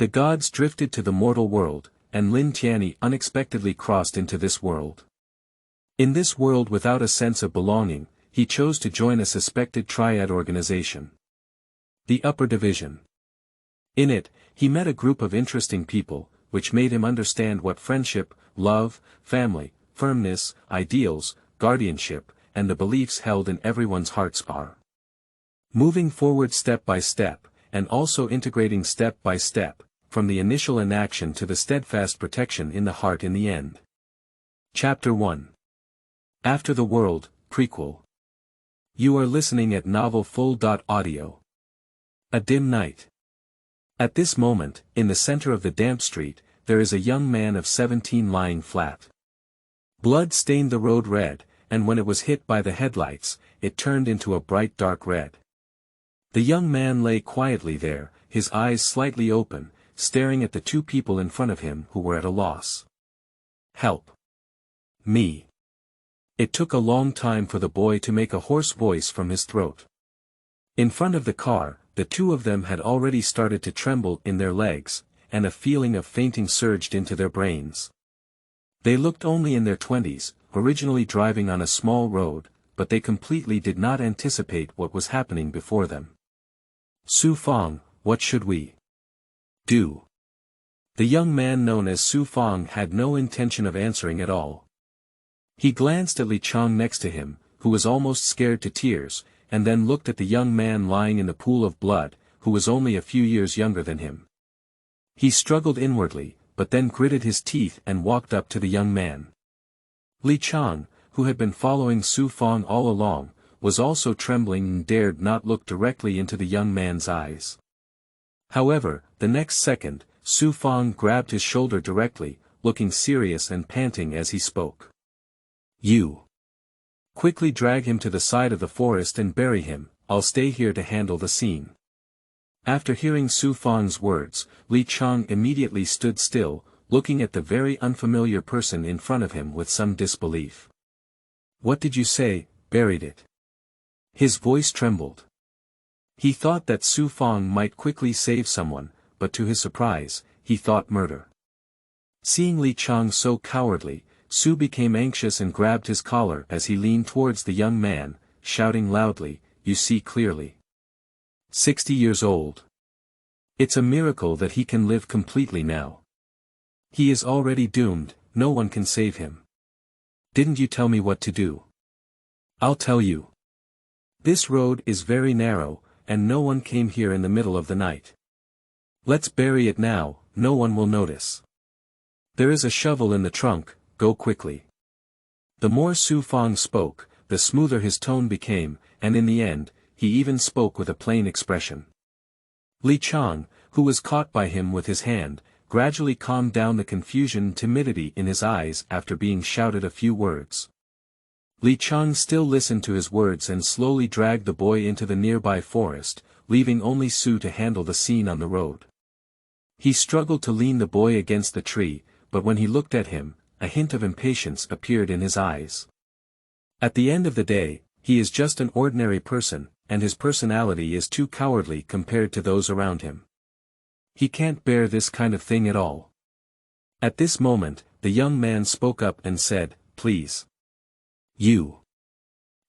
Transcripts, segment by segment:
The gods drifted to the mortal world, and Lin Tianyi unexpectedly crossed into this world. In this world without a sense of belonging, he chose to join a suspected triad organization. The Upper Division. In it, he met a group of interesting people, which made him understand what friendship, love, family, firmness, ideals, guardianship, and the beliefs held in everyone's hearts are. Moving forward step by step, and also integrating step by step, from the initial inaction to the steadfast protection in the heart in the end. Chapter 1. After the World, Prequel. You are listening at Novel Full.audio. A dim night. At this moment, in the center of the damp street, there is a young man of 17 lying flat. Blood stained the road red, and when it was hit by the headlights, it turned into a bright dark red. The young man lay quietly there, his eyes slightly open, staring at the two people in front of him who were at a loss. Help. Me. It took a long time for the boy to make a hoarse voice from his throat. In front of the car, the two of them had already started to tremble in their legs, and a feeling of fainting surged into their brains. They looked only in their 20s, originally driving on a small road, but they completely did not anticipate what was happening before them. Su Fong, what should we do? The young man known as Su Fong had no intention of answering at all. He glanced at Li Chang next to him, who was almost scared to tears, and then looked at the young man lying in the pool of blood, who was only a few years younger than him. He struggled inwardly, but then gritted his teeth and walked up to the young man. Li Chang, who had been following Su Fong all along, was also trembling and dared not look directly into the young man's eyes. However, the next second, Su Fong grabbed his shoulder directly, looking serious and panting as he spoke. You. Quickly drag him to the side of the forest and bury him, I'll stay here to handle the scene. After hearing Su Fong's words, Li Chang immediately stood still, looking at the very unfamiliar person in front of him with some disbelief. What did you say, buried it? His voice trembled. He thought that Su Fong might quickly save someone, but to his surprise, he thought murder. Seeing Li Chang so cowardly, Su became anxious and grabbed his collar as he leaned towards the young man, shouting loudly, "You see clearly. 60 years old. It's a miracle that he can live completely now. He is already doomed, no one can save him. Didn't you tell me what to do? I'll tell you. This road is very narrow, and no one came here in the middle of the night. Let's bury it now, no one will notice. There is a shovel in the trunk, go quickly." The more Su Fong spoke, the smoother his tone became, and in the end, he even spoke with a plain expression. Li Chang, who was caught by him with his hand, gradually calmed down the confusion and timidity in his eyes after being shouted a few words. Li Chang still listened to his words and slowly dragged the boy into the nearby forest, leaving only Su to handle the scene on the road. He struggled to lean the boy against the tree, but when he looked at him, a hint of impatience appeared in his eyes. At the end of the day, he is just an ordinary person, and his personality is too cowardly compared to those around him. He can't bear this kind of thing at all. At this moment, the young man spoke up and said, "Please. You."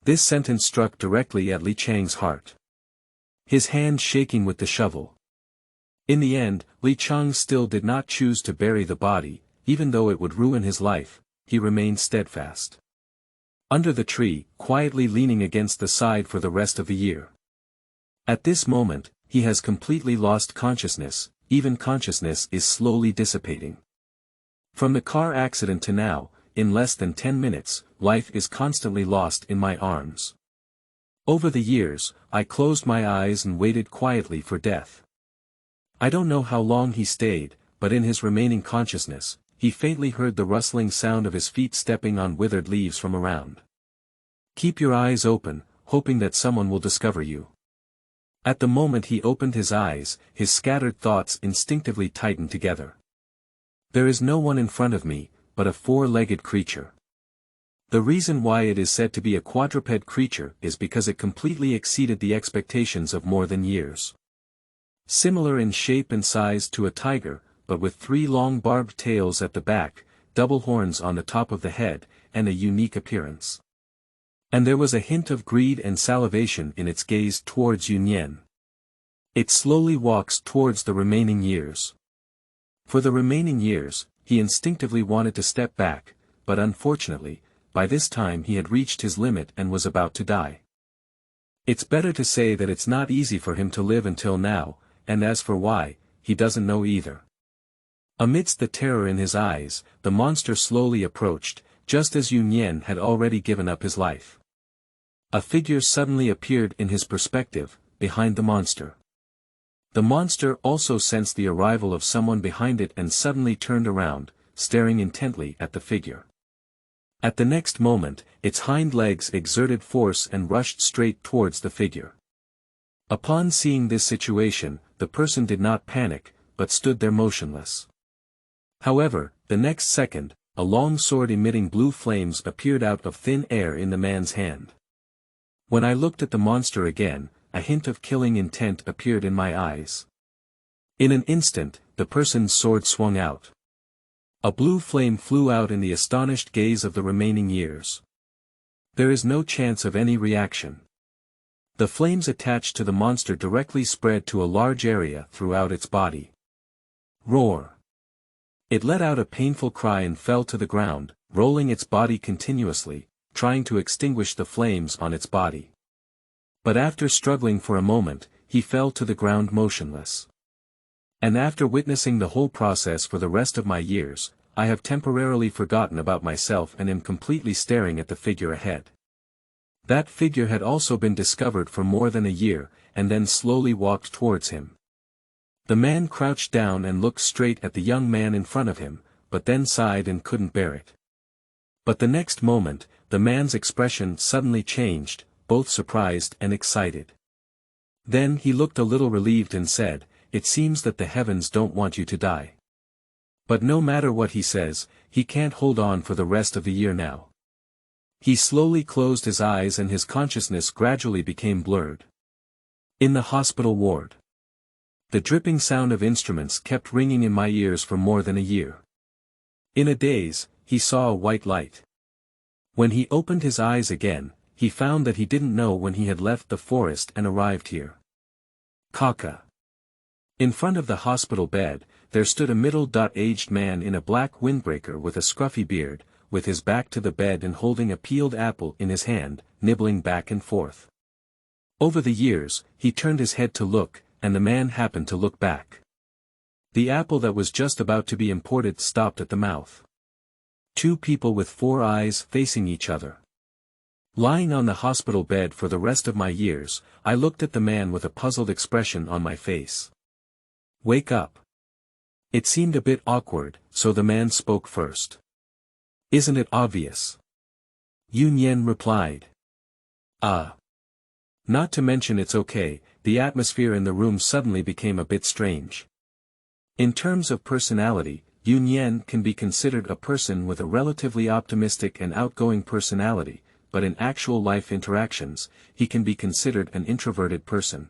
This sentence struck directly at Li Chang's heart. His hand shaking with the shovel. In the end, Li Chang still did not choose to bury the body, even though it would ruin his life, he remained steadfast. Under the tree, quietly leaning against the side for the rest of the year. At this moment, he has completely lost consciousness, even consciousness is slowly dissipating. From the car accident to now, in less than 10 minutes, life is constantly lost in my arms. Over the years, I closed my eyes and waited quietly for death. I don't know how long he stayed, but in his remaining consciousness, he faintly heard the rustling sound of his feet stepping on withered leaves from around. Keep your eyes open, hoping that someone will discover you. At the moment he opened his eyes, his scattered thoughts instinctively tightened together. There is no one in front of me, but a four-legged creature. The reason why it is said to be a quadruped creature is because it completely exceeded the expectations of more than years. Similar in shape and size to a tiger, but with 3 long barbed tails at the back, double horns on the top of the head, and a unique appearance. And there was a hint of greed and salivation in its gaze towards Yunyan. It slowly walks towards the remaining years. For the remaining years, he instinctively wanted to step back, but unfortunately, by this time he had reached his limit and was about to die. It's better to say that it's not easy for him to live until now, and as for why, he doesn't know either. Amidst the terror in his eyes, the monster slowly approached, just as Yunyan had already given up his life. A figure suddenly appeared in his perspective, behind the monster. The monster also sensed the arrival of someone behind it and suddenly turned around, staring intently at the figure. At the next moment, its hind legs exerted force and rushed straight towards the figure. Upon seeing this situation, the person did not panic, but stood there motionless. However, the next second, a long sword emitting blue flames appeared out of thin air in the man's hand. When I looked at the monster again, a hint of killing intent appeared in my eyes. In an instant, the person's sword swung out. A blue flame flew out in the astonished gaze of the remaining years. There is no chance of any reaction. The flames attached to the monster directly spread to a large area throughout its body. Roar! It let out a painful cry and fell to the ground, rolling its body continuously, trying to extinguish the flames on its body. But after struggling for a moment, he fell to the ground motionless. And after witnessing the whole process for the rest of my years, I have temporarily forgotten about myself and am completely staring at the figure ahead. That figure had also been discovered for more than a year, and then slowly walked towards him. The man crouched down and looked straight at the young man in front of him, but then sighed and couldn't bear it. But the next moment, the man's expression suddenly changed, both surprised and excited. Then he looked a little relieved and said, "It seems that the heavens don't want you to die." But no matter what he says, he can't hold on for the rest of the year now. He slowly closed his eyes and his consciousness gradually became blurred. In the hospital ward. The dripping sound of instruments kept ringing in my ears for more than a year. In a daze, he saw a white light. When he opened his eyes again, he found that he didn't know when he had left the forest and arrived here. Kaka. In front of the hospital bed, there stood a middle-aged man in a black windbreaker with a scruffy beard, with his back to the bed and holding a peeled apple in his hand, nibbling back and forth. Over the years, he turned his head to look, and the man happened to look back. The apple that was just about to be imported stopped at the mouth. 2 people with 4 eyes facing each other. Lying on the hospital bed for the rest of my years, I looked at the man with a puzzled expression on my face. "Wake up." It seemed a bit awkward, so the man spoke first. "Isn't it obvious?" Yunyan replied. Not to mention it's okay." The atmosphere in the room suddenly became a bit strange. In terms of personality, Yunyan can be considered a person with a relatively optimistic and outgoing personality, but in actual life interactions, he can be considered an introverted person.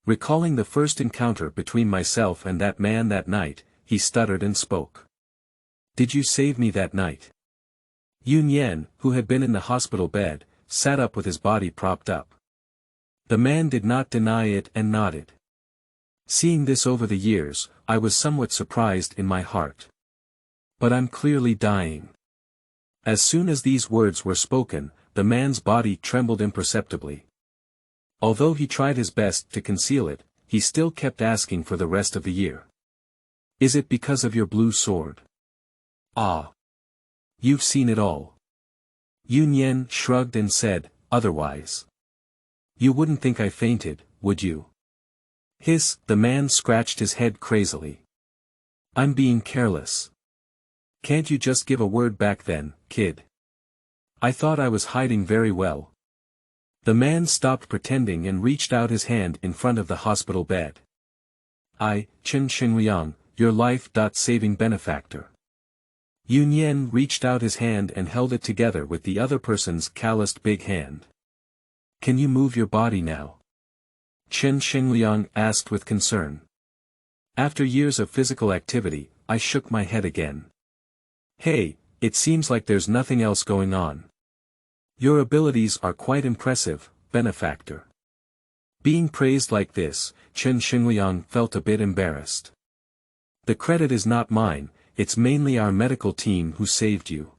Recalling the first encounter between myself and that man that night, he stuttered and spoke. "Did you save me that night?" Yunyan, who had been in the hospital bed, sat up with his body propped up. The man did not deny it and nodded. Seeing this over the years, I was somewhat surprised in my heart. "But I'm clearly dying." As soon as these words were spoken, the man's body trembled imperceptibly. Although he tried his best to conceal it, he still kept asking for the rest of the year. "Is it because of your blue sword?" You've seen it all." Yunyan shrugged and said, "Otherwise. You wouldn't think I fainted, would you?" "Hiss," the man scratched his head crazily. "I'm being careless." "Can't you just give a word back then, kid?" "I thought I was hiding very well." The man stopped pretending and reached out his hand in front of the hospital bed. Chen Xingliang, your life-saving benefactor." Yunyan reached out his hand and held it together with the other person's calloused big hand. "Can you move your body now?" Chen Xingliang asked with concern. After years of physical activity, I shook my head again. Hey, it seems like there's nothing else going on. Your abilities are quite impressive, benefactor. Being praised like this, Chen Xingliang felt a bit embarrassed. The credit is not mine, it's mainly our medical team who saved you.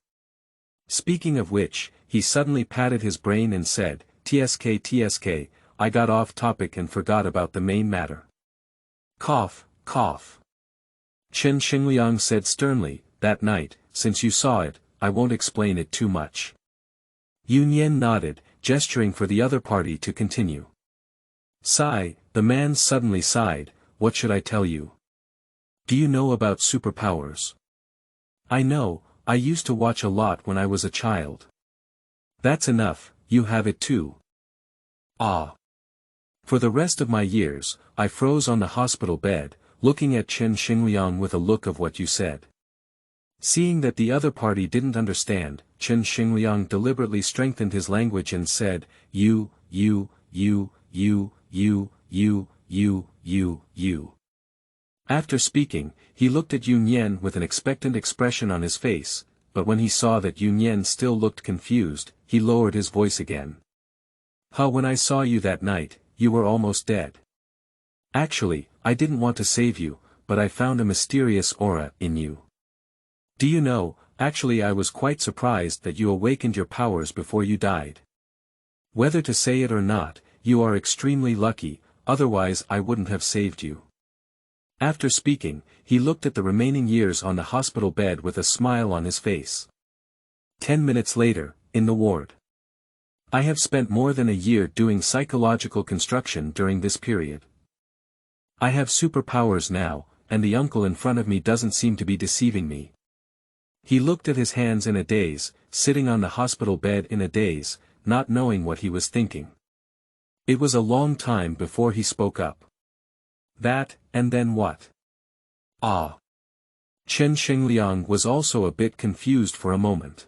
Speaking of which, he suddenly patted his brain and said, TSK, I got off topic and forgot about the main matter. Cough, cough. Chen Xingliang said sternly, that night, since you saw it, I won't explain it too much. Yunyan nodded, gesturing for the other party to continue. Sigh, the man suddenly sighed, what should I tell you? Do you know about superpowers? I know, I used to watch a lot when I was a child. That's enough, you have it too. Ah. For the rest of my years, I froze on the hospital bed, looking at Chen Xingliang with a look of what you said. Seeing that the other party didn't understand, Chen Xingliang deliberately strengthened his language and said, you. After speaking, he looked at Yunyan with an expectant expression on his face, but when he saw that Yunyan still looked confused, he lowered his voice again. How when I saw you that night, you were almost dead. Actually, I didn't want to save you, but I found a mysterious aura in you. Do you know, actually I was quite surprised that you awakened your powers before you died. Whether to say it or not, you are extremely lucky, otherwise I wouldn't have saved you. After speaking, he looked at the remaining years on the hospital bed with a smile on his face. 10 minutes later, in the ward. I have spent more than a year doing psychological construction during this period. I have superpowers now, and the uncle in front of me doesn't seem to be deceiving me. He looked at his hands in a daze, sitting on the hospital bed in a daze, not knowing what he was thinking. It was a long time before he spoke up. That, and then what? Ah. Chen Xingliang was also a bit confused for a moment.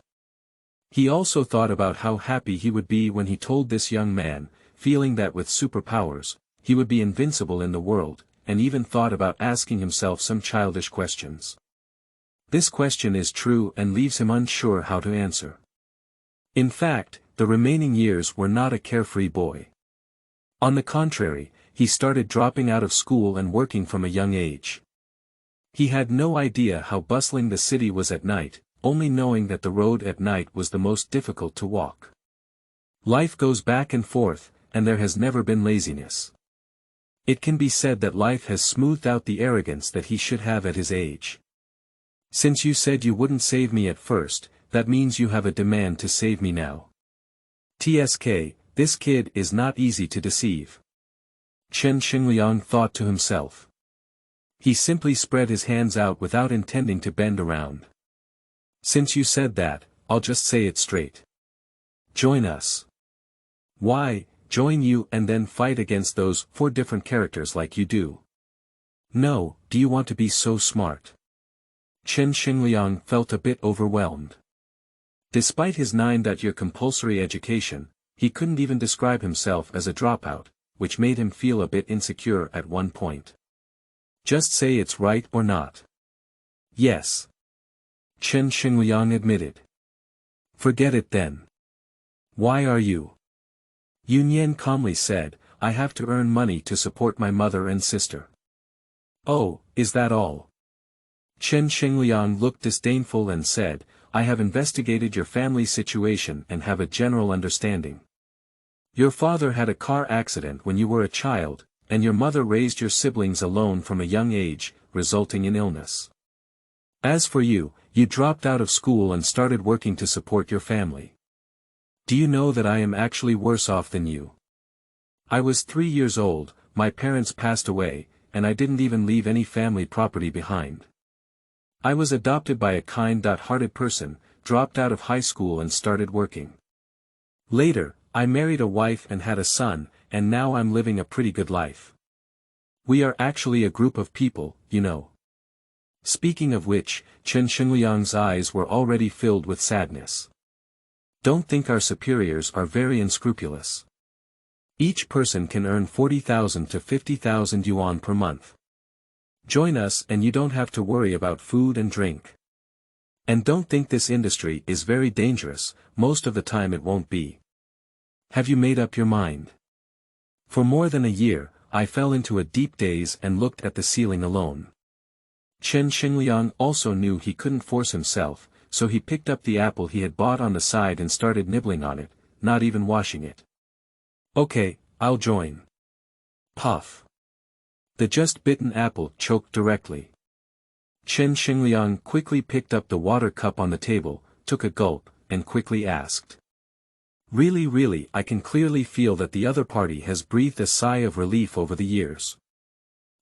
He also thought about how happy he would be when he told this young man, feeling that with superpowers, he would be invincible in the world, and even thought about asking himself some childish questions. This question is true and leaves him unsure how to answer. In fact, the remaining years were not a carefree boy. On the contrary, he started dropping out of school and working from a young age. He had no idea how bustling the city was at night, only knowing that the road at night was the most difficult to walk. Life goes back and forth, and there has never been laziness. It can be said that life has smoothed out the arrogance that he should have at his age. Since you said you wouldn't save me at first, that means you have a demand to save me now. TSK, this kid is not easy to deceive. Chen Xingliang thought to himself. He simply spread his hands out without intending to bend around. Since you said that, I'll just say it straight. Join us. Why, join you and then fight against those 4 different characters like you do? No, do you want to be so smart? Chen Xingliang felt a bit overwhelmed. Despite his 9-year compulsory education, he couldn't even describe himself as a dropout, which made him feel a bit insecure at one point. Just say it's right or not. Yes. Chen Xingliang admitted. Forget it then. Why are you? Yunyan calmly said, I have to earn money to support my mother and sister. Oh, is that all? Chen Xingliang looked disdainful and said, I have investigated your family situation and have a general understanding. Your father had a car accident when you were a child, and your mother raised your siblings alone from a young age, resulting in illness. As for you, you dropped out of school and started working to support your family. Do you know that I am actually worse off than you? I was 3 years old, my parents passed away, and I didn't even leave any family property behind. I was adopted by a kind-hearted person, dropped out of high school and started working. Later, I married a wife and had a son, and now I'm living a pretty good life. We are actually a group of people, you know. Speaking of which, Chen Xingliang's eyes were already filled with sadness. Don't think our superiors are very unscrupulous. Each person can earn 40,000 to 50,000 yuan per month. Join us and you don't have to worry about food and drink. And don't think this industry is very dangerous, most of the time it won't be. Have you made up your mind? For more than a year, I fell into a deep daze and looked at the ceiling alone. Chen Xingliang also knew he couldn't force himself, so he picked up the apple he had bought on the side and started nibbling on it, not even washing it. Okay, I'll join. Puff. The just-bitten apple choked directly. Chen Xingliang quickly picked up the water cup on the table, took a gulp, and quickly asked. Really, I can clearly feel that the other party has breathed a sigh of relief over the years.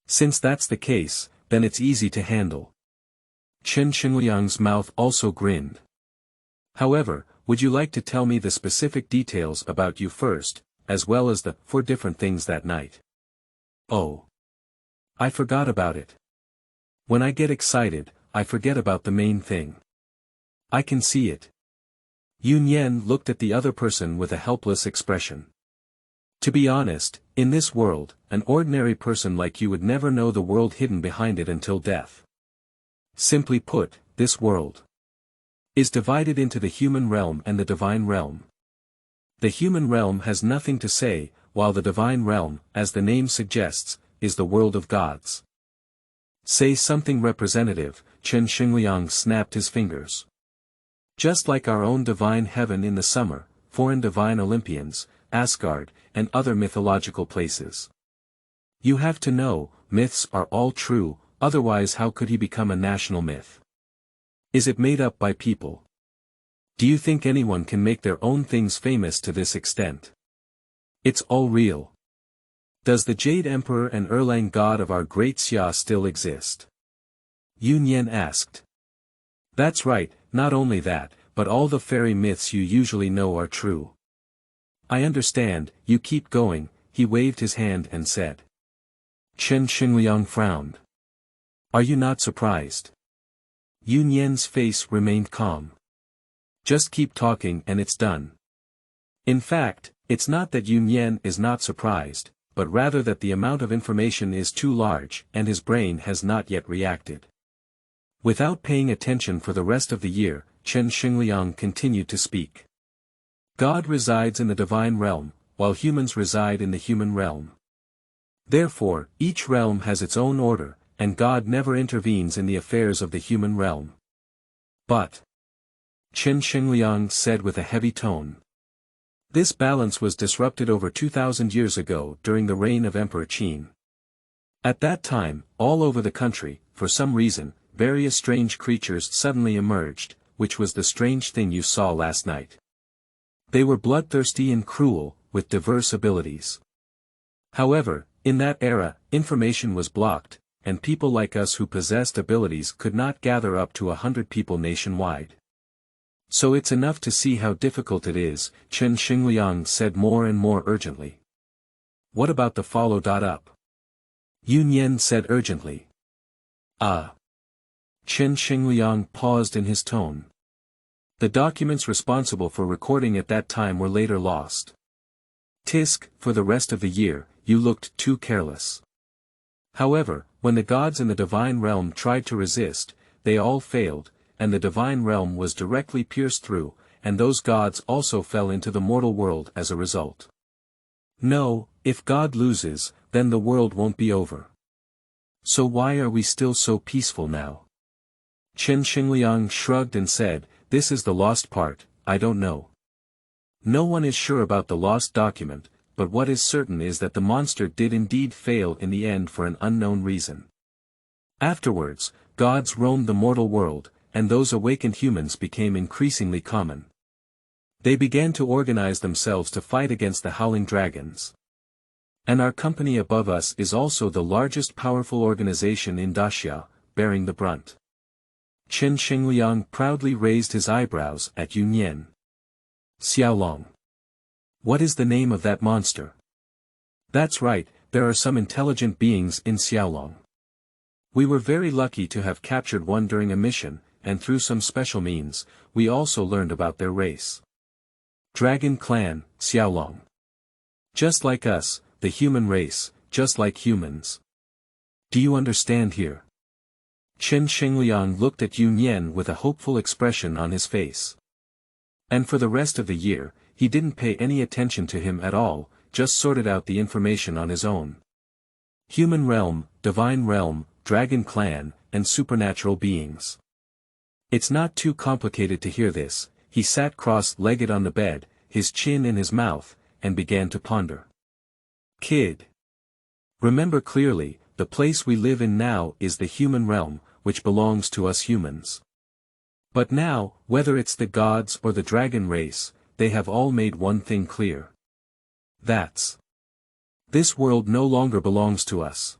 Since that's the case, then it's easy to handle. Chen Xingliang's mouth also grinned. However, would you like to tell me the specific details about you first, as well as the 4 different things that night? Oh. I forgot about it. When I get excited, I forget about the main thing. I can see it. Yun Yan looked at the other person with a helpless expression. To be honest, in this world, an ordinary person like you would never know the world hidden behind it until death. Simply put, this world is divided into the human realm and the divine realm. The human realm has nothing to say, while the divine realm, as the name suggests, is the world of gods. Say something representative, Chen Xingliang snapped his fingers. Just like our own divine heaven in the summer, foreign divine Olympians, Asgard, and other mythological places. You have to know, myths are all true, otherwise how could he become a national myth? Is it made up by people? Do you think anyone can make their own things famous to this extent? It's all real. Does the Jade Emperor and Erlang god of our great Xia still exist? Yun Yan asked. That's right, not only that, but all the fairy myths you usually know are true. I understand, you keep going, he waved his hand and said. Chen Xingliang frowned. Are you not surprised? Yun Yan's face remained calm. Just keep talking and it's done. In fact, it's not that Yun Yan is not surprised, but rather that the amount of information is too large and his brain has not yet reacted. Without paying attention for the rest of the year, Chen Xingliang continued to speak. God resides in the divine realm, while humans reside in the human realm. Therefore, each realm has its own order, and God never intervenes in the affairs of the human realm. But, Chen Xingliang said with a heavy tone. This balance was disrupted over 2,000 years ago during the reign of Emperor Qin. At that time, all over the country, for some reason, various strange creatures suddenly emerged, which was the strange thing you saw last night. They were bloodthirsty and cruel, with diverse abilities. However, in that era, information was blocked, and people like us who possessed abilities could not gather up to 100 people nationwide. So it's enough to see how difficult it is, Chen Xingliang said more and more urgently. What about the follow-up? Yun Yan said urgently. Chen Xingliang paused in his tone. The documents responsible for recording at that time were later lost. Tisk, for the rest of the year, you looked too careless. However, when the gods in the divine realm tried to resist, they all failed, and the divine realm was directly pierced through, and those gods also fell into the mortal world as a result. No, if God loses, then the world won't be over. So why are we still so peaceful now? Chen Xingliang shrugged and said, this is the lost part, I don't know. No one is sure about the lost document, but what is certain is that the monster did indeed fail in the end for an unknown reason. Afterwards, gods roamed the mortal world, and those awakened humans became increasingly common. They began to organize themselves to fight against the howling dragons. And our company above us is also the largest powerful organization in Daxia, bearing the brunt. Chen Xingliang proudly raised his eyebrows at Yun Yan. Xiaolong. What is the name of that monster? That's right, there are some intelligent beings in Xiaolong. We were very lucky to have captured one during a mission, and through some special means, we also learned about their race. Dragon Clan, Xiaolong. Just like us, the human race, just like humans. Do you understand here? Chen Shengliang looked at Yun Yan with a hopeful expression on his face. And for the rest of the year, he didn't pay any attention to him at all, just sorted out the information on his own. Human realm, divine realm, dragon clan, and supernatural beings. It's not too complicated to hear this. He sat cross-legged on the bed, his chin in his mouth, and began to ponder. Kid. Remember clearly, the place we live in now is the human realm, which belongs to us humans. But now, whether it's the gods or the dragon race, they have all made one thing clear. This world no longer belongs to us.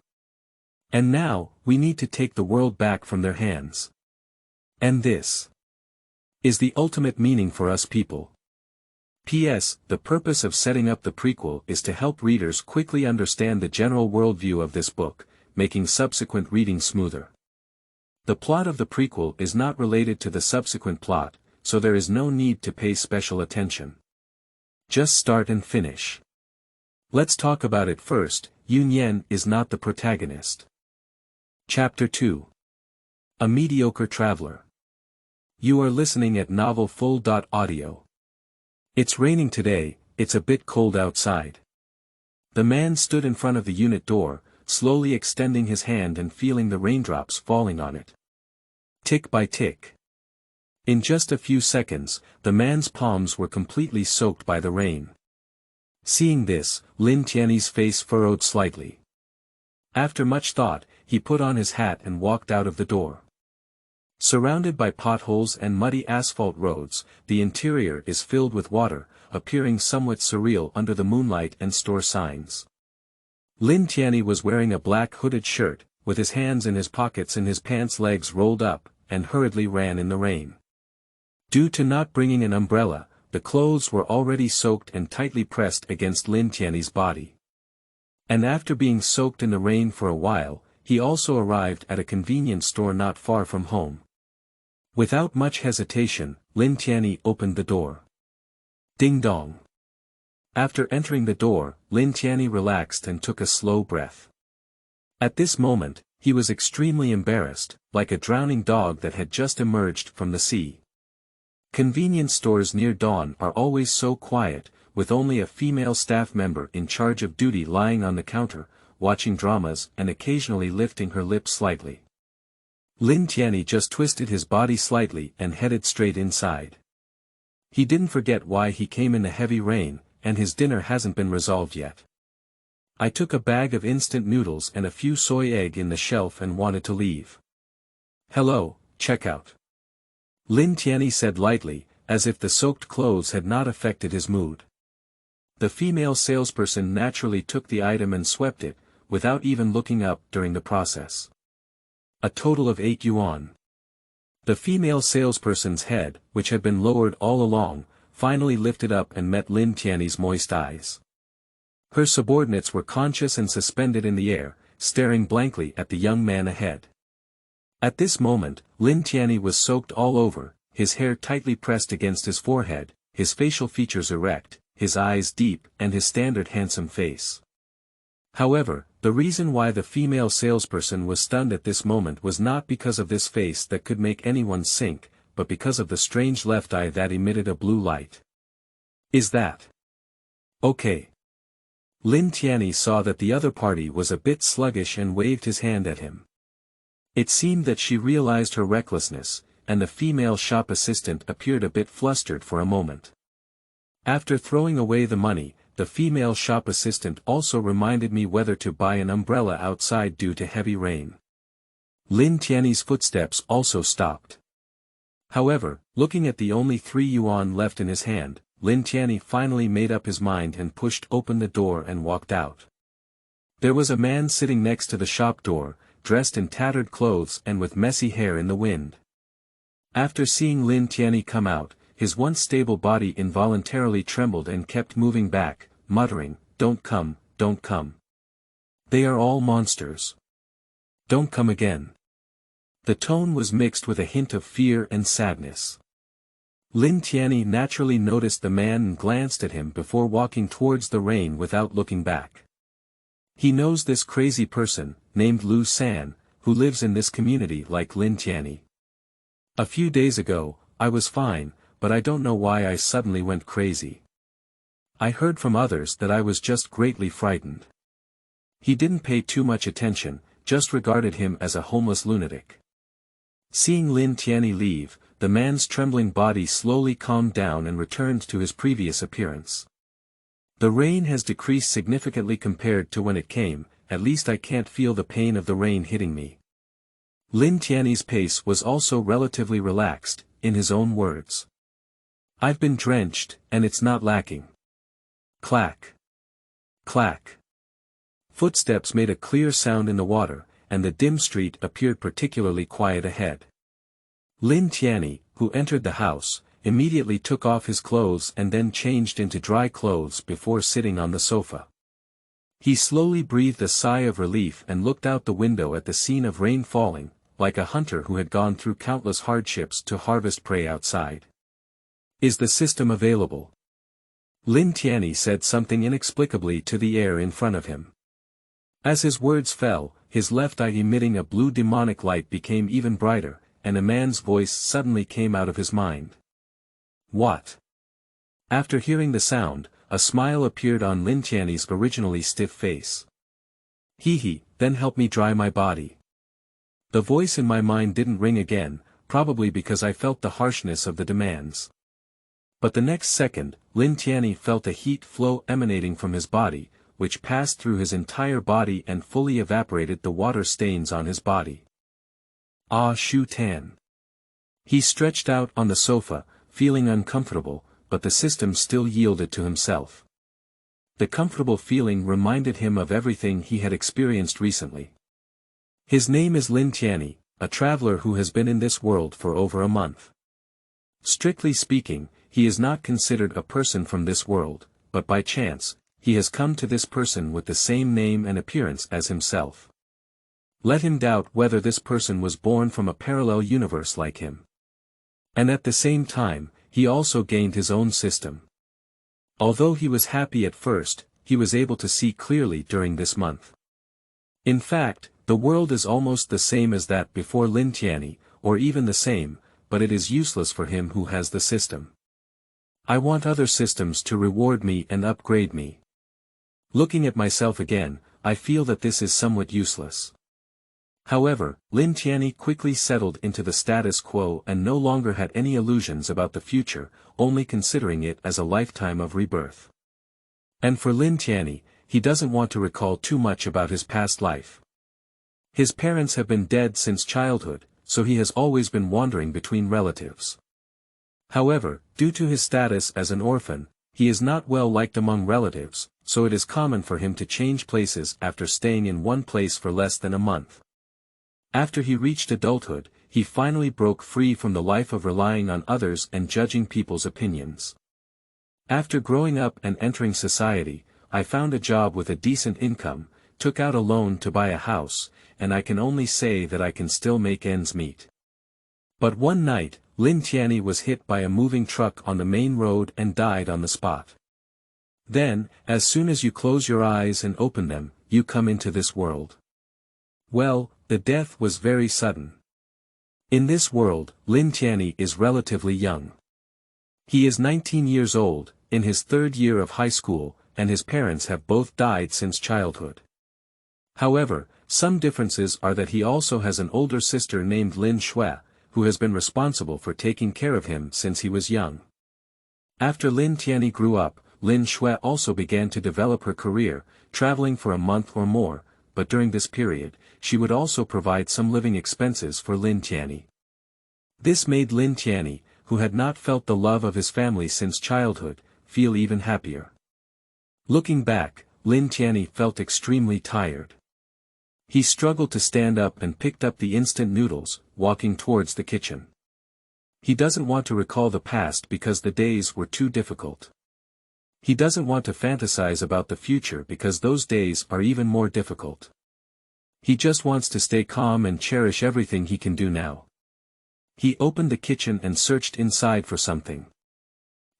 And now, we need to take the world back from their hands. And this is the ultimate meaning for us people. P.S. The purpose of setting up the prequel is to help readers quickly understand the general worldview of this book, making subsequent reading smoother. The plot of the prequel is not related to the subsequent plot, so there is no need to pay special attention. Just start and finish. Let's talk about it first. Yun Yan is not the protagonist. Chapter 2. A Mediocre Traveler. You are listening at novelfull.audio. It's raining today, it's a bit cold outside. The man stood in front of the unit door, slowly extending his hand and feeling the raindrops falling on it. Tick by tick. In just a few seconds, the man's palms were completely soaked by the rain. Seeing this, Lin Tianyi's face furrowed slightly. After much thought, he put on his hat and walked out of the door. Surrounded by potholes and muddy asphalt roads, the interior is filled with water, appearing somewhat surreal under the moonlight and store signs. Lin Tianyi was wearing a black hooded shirt, with his hands in his pockets and his pants legs rolled up, and hurriedly ran in the rain. Due to not bringing an umbrella, the clothes were already soaked and tightly pressed against Lin Tianyi's body. And after being soaked in the rain for a while, he also arrived at a convenience store not far from home. Without much hesitation, Lin Tianyi opened the door. Ding dong. After entering the door, Lin Tianyi relaxed and took a slow breath. At this moment, he was extremely embarrassed, like a drowning dog that had just emerged from the sea. Convenience stores near dawn are always so quiet, with only a female staff member in charge of duty lying on the counter, watching dramas and occasionally lifting her lips slightly. Lin Tianyi just twisted his body slightly and headed straight inside. He didn't forget why he came in the heavy rain, and his dinner hasn't been resolved yet. I took a bag of instant noodles and a few soy egg in the shelf and wanted to leave. Hello, checkout. Lin Tianyi said lightly, as if the soaked clothes had not affected his mood. The female salesperson naturally took the item and swept it, without even looking up during the process. A total of 8 yuan. The female salesperson's head, which had been lowered all along, finally lifted up and met Lin Tianyi's moist eyes. Her subordinates were conscious and suspended in the air, staring blankly at the young man ahead. At this moment, Lin Tianyi was soaked all over, his hair tightly pressed against his forehead, his facial features erect, his eyes deep, and his standard handsome face. However, the reason why the female salesperson was stunned at this moment was not because of this face that could make anyone sink, but because of the strange left eye that emitted a blue light. Is that okay? Lin Tianyi saw that the other party was a bit sluggish and waved his hand at him. It seemed that she realized her recklessness, and the female shop assistant appeared a bit flustered for a moment. After throwing away the money, the female shop assistant also reminded me whether to buy an umbrella outside due to heavy rain. Lin Tianyi's footsteps also stopped. However, looking at the only 3 yuan left in his hand, Lin Tianyi finally made up his mind and pushed open the door and walked out. There was a man sitting next to the shop door, dressed in tattered clothes and with messy hair in the wind. After seeing Lin Tianyi come out, his once stable body involuntarily trembled and kept moving back, muttering, "Don't come, don't come. They are all monsters. Don't come again." The tone was mixed with a hint of fear and sadness. Lin Tianyi naturally noticed the man and glanced at him before walking towards the rain without looking back. He knows this crazy person, named Lu San, who lives in this community like Lin Tianyi. A few days ago, I was fine, but I don't know why I suddenly went crazy. I heard from others that I was just greatly frightened. He didn't pay too much attention, just regarded him as a homeless lunatic. Seeing Lin Tianyi leave, the man's trembling body slowly calmed down and returned to his previous appearance. The rain has decreased significantly compared to when it came, at least I can't feel the pain of the rain hitting me. Lin Tianyi's pace was also relatively relaxed, in his own words. I've been drenched, and it's not lacking. Clack. Clack. Footsteps made a clear sound in the water, and the dim street appeared particularly quiet ahead. Lin Tianyi, who entered the house, immediately took off his clothes and then changed into dry clothes before sitting on the sofa. He slowly breathed a sigh of relief and looked out the window at the scene of rain falling, like a hunter who had gone through countless hardships to harvest prey outside. Is the system available? Lin Tianyi said something inexplicably to the air in front of him. As his words fell, his left eye emitting a blue demonic light became even brighter, and a man's voice suddenly came out of his mind. What? After hearing the sound, a smile appeared on Lin Tianyi's originally stiff face. He, then help me dry my body. The voice in my mind didn't ring again, probably because I felt the harshness of the demands. But the next second, Lin Tianyi felt a heat flow emanating from his body, which passed through his entire body and fully evaporated the water stains on his body. Ah Shu Tan. He stretched out on the sofa, feeling uncomfortable, but the system still yielded to himself. The comfortable feeling reminded him of everything he had experienced recently. His name is Lin Tianyi, a traveler who has been in this world for over a month. Strictly speaking, he is not considered a person from this world, but by chance, he has come to this person with the same name and appearance as himself. Let him doubt whether this person was born from a parallel universe like him. And at the same time, he also gained his own system. Although he was happy at first, he was able to see clearly during this month. In fact, the world is almost the same as that before Lin Tianyi, or even the same, but it is useless for him who has the system. I want other systems to reward me and upgrade me. Looking at myself again, I feel that this is somewhat useless. However, Lin Tianyi quickly settled into the status quo and no longer had any illusions about the future, only considering it as a lifetime of rebirth. And for Lin Tianyi, he doesn't want to recall too much about his past life. His parents have been dead since childhood, so he has always been wandering between relatives. However, due to his status as an orphan, he is not well liked among relatives, so it is common for him to change places after staying in one place for less than a month. After he reached adulthood, he finally broke free from the life of relying on others and judging people's opinions. After growing up and entering society, I found a job with a decent income, took out a loan to buy a house, and I can only say that I can still make ends meet. But one night, Lin Tianyi was hit by a moving truck on the main road and died on the spot. Then, as soon as you close your eyes and open them, you come into this world. Well, the death was very sudden. In this world, Lin Tianyi is relatively young. He is 19 years old, in his third year of high school, and his parents have both died since childhood. However, some differences are that he also has an older sister named Lin Shui, who has been responsible for taking care of him since he was young. After Lin Tianyi grew up, Lin Shui also began to develop her career, traveling for a month or more, but during this period, she would also provide some living expenses for Lin Tianyi. This made Lin Tianyi, who had not felt the love of his family since childhood, feel even happier. Looking back, Lin Tianyi felt extremely tired. He struggled to stand up and picked up the instant noodles, walking towards the kitchen. He doesn't want to recall the past because the days were too difficult. He doesn't want to fantasize about the future because those days are even more difficult. He just wants to stay calm and cherish everything he can do now. He opened the kitchen and searched inside for something.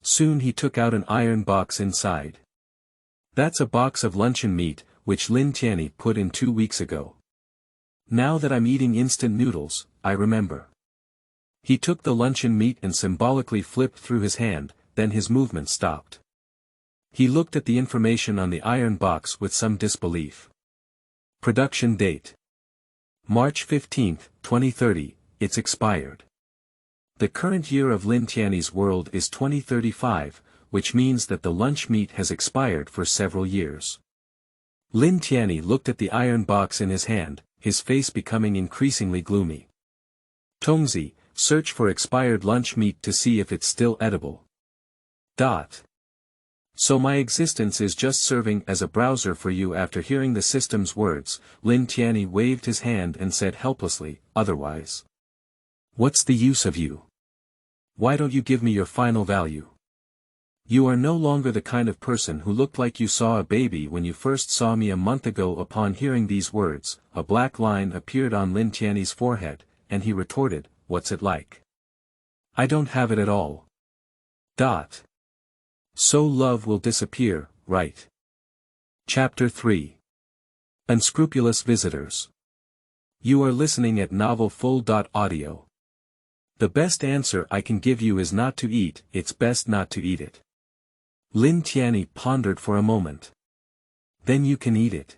Soon he took out an iron box inside. That's a box of luncheon meat, which Lin Tianyi put in 2 weeks ago. Now that I'm eating instant noodles, I remember. He took the luncheon meat and symbolically flipped through his hand, then his movement stopped. He looked at the information on the iron box with some disbelief. Production date: March 15, 2030, it's expired. The current year of Lin Tianyi's world is 2035, which means that the lunch meat has expired for several years. Lin Tianyi looked at the iron box in his hand, his face becoming increasingly gloomy. Tongzi, search for expired lunch meat to see if it's still edible. So my existence is just serving as a browser for you. After hearing the system's words, Lin Tianyi waved his hand and said helplessly, otherwise. What's the use of you? Why don't you give me your final value? You are no longer the kind of person who looked like you saw a baby when you first saw me a month ago. Upon hearing these words, a black line appeared on Lin Tianyi's forehead, and he retorted, what's it like? I don't have it at all. So love will disappear, right? Chapter 3. Unscrupulous Visitors. You are listening at novelfull.audio. The best answer I can give you is not to eat, it's best not to eat it. Lin Tianyi pondered for a moment. Then you can eat it.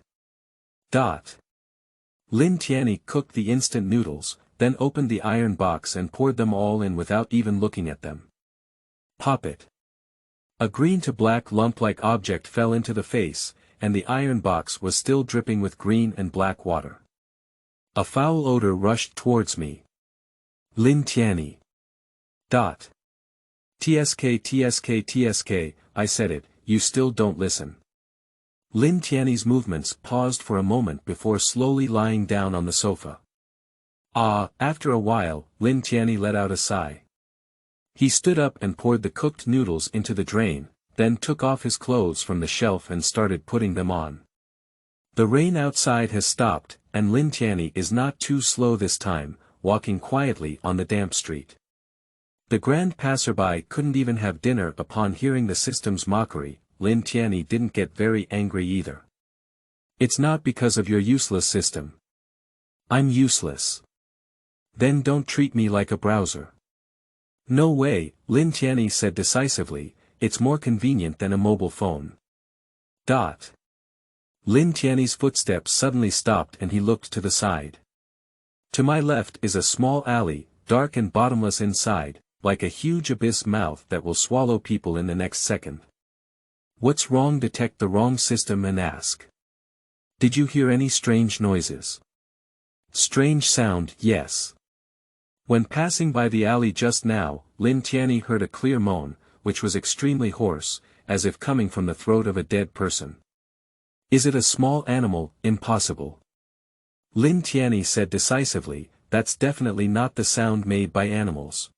Lin Tianyi cooked the instant noodles, then opened the iron box and poured them all in without even looking at them. Pop it. A green to black lump-like object fell into the face, and the iron box was still dripping with green and black water. A foul odor rushed towards me. Lin Tianyi. Tsk, I said it, you still don't listen. Lin Tianyi's movements paused for a moment before slowly lying down on the sofa. After a while, Lin Tianyi let out a sigh. He stood up and poured the cooked noodles into the drain, then took off his clothes from the shelf and started putting them on. The rain outside has stopped, and Lin Tianyi is not too slow this time, walking quietly on the damp street. The grand passerby couldn't even have dinner. Upon hearing the system's mockery, Lin Tianyi didn't get very angry either. It's not because of your useless system. I'm useless. Then don't treat me like a browser. No way, Lin Tianyi said decisively, it's more convenient than a mobile phone. Lin Tianyi's footsteps suddenly stopped and he looked to the side. To my left is a small alley, dark and bottomless inside, like a huge abyss mouth that will swallow people in the next second. What's wrong? Detect the wrong system and ask. Did you hear any strange noises? Strange sound, yes. When passing by the alley just now, Lin Tianyi heard a clear moan, which was extremely hoarse, as if coming from the throat of a dead person. Is it a small animal? Impossible. Lin Tianyi said decisively, that's definitely not the sound made by animals.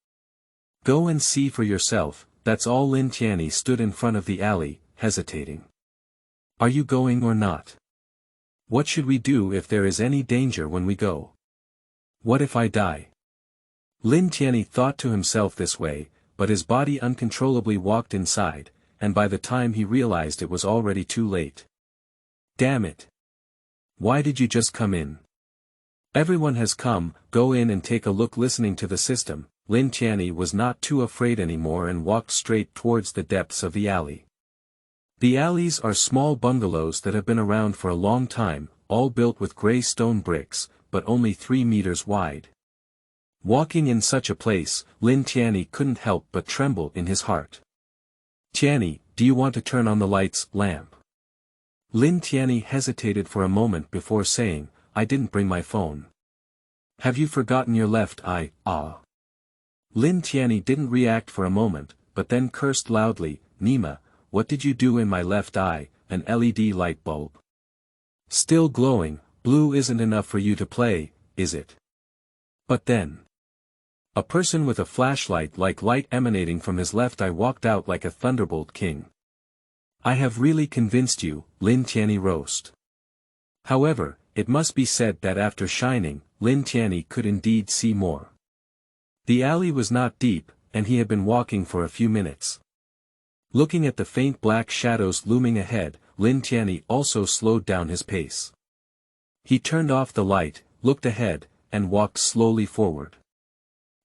Go and see for yourself. That's all. Lin Tianyi stood in front of the alley, hesitating. Are you going or not? What should we do if there is any danger when we go? What if I die? Lin Tianyi thought to himself this way, but his body uncontrollably walked inside, and by the time he realized it was already too late. Damn it. Why did you just come in? Everyone has come, go in and take a look. Listening to the system, Lin Tianyi was not too afraid anymore and walked straight towards the depths of the alley. The alleys are small bungalows that have been around for a long time, all built with gray stone bricks, but only 3 meters wide. Walking in such a place, Lin Tianyi couldn't help but tremble in his heart. Tianyi, do you want to turn on the lights, lamp? Lin Tianyi hesitated for a moment before saying, I didn't bring my phone. Have you forgotten your left eye? Lin Tianyi didn't react for a moment, but then cursed loudly, Nima, what did you do in my left eye? An LED light bulb. Still glowing, blue isn't enough for you to play, is it? But then. A person with a flashlight like light emanating from his left eye walked out like a thunderbolt king. I have really convinced you, Lin Tianyi roast. However, it must be said that after shining, Lin Tianyi could indeed see more. The alley was not deep, and he had been walking for a few minutes. Looking at the faint black shadows looming ahead, Lin Tianyi also slowed down his pace. He turned off the light, looked ahead, and walked slowly forward.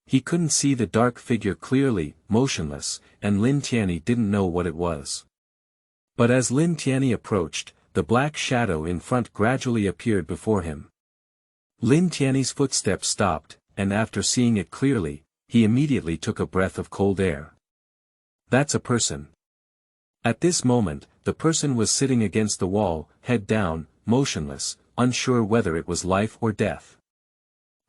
He couldn't see the dark figure clearly, motionless, and Lin Tianyi didn't know what it was. But as Lin Tianyi approached, the black shadow in front gradually appeared before him. Lin Tianyi's footsteps stopped, and after seeing it clearly, he immediately took a breath of cold air. That's a person. At this moment, the person was sitting against the wall, head down, motionless, unsure whether it was life or death.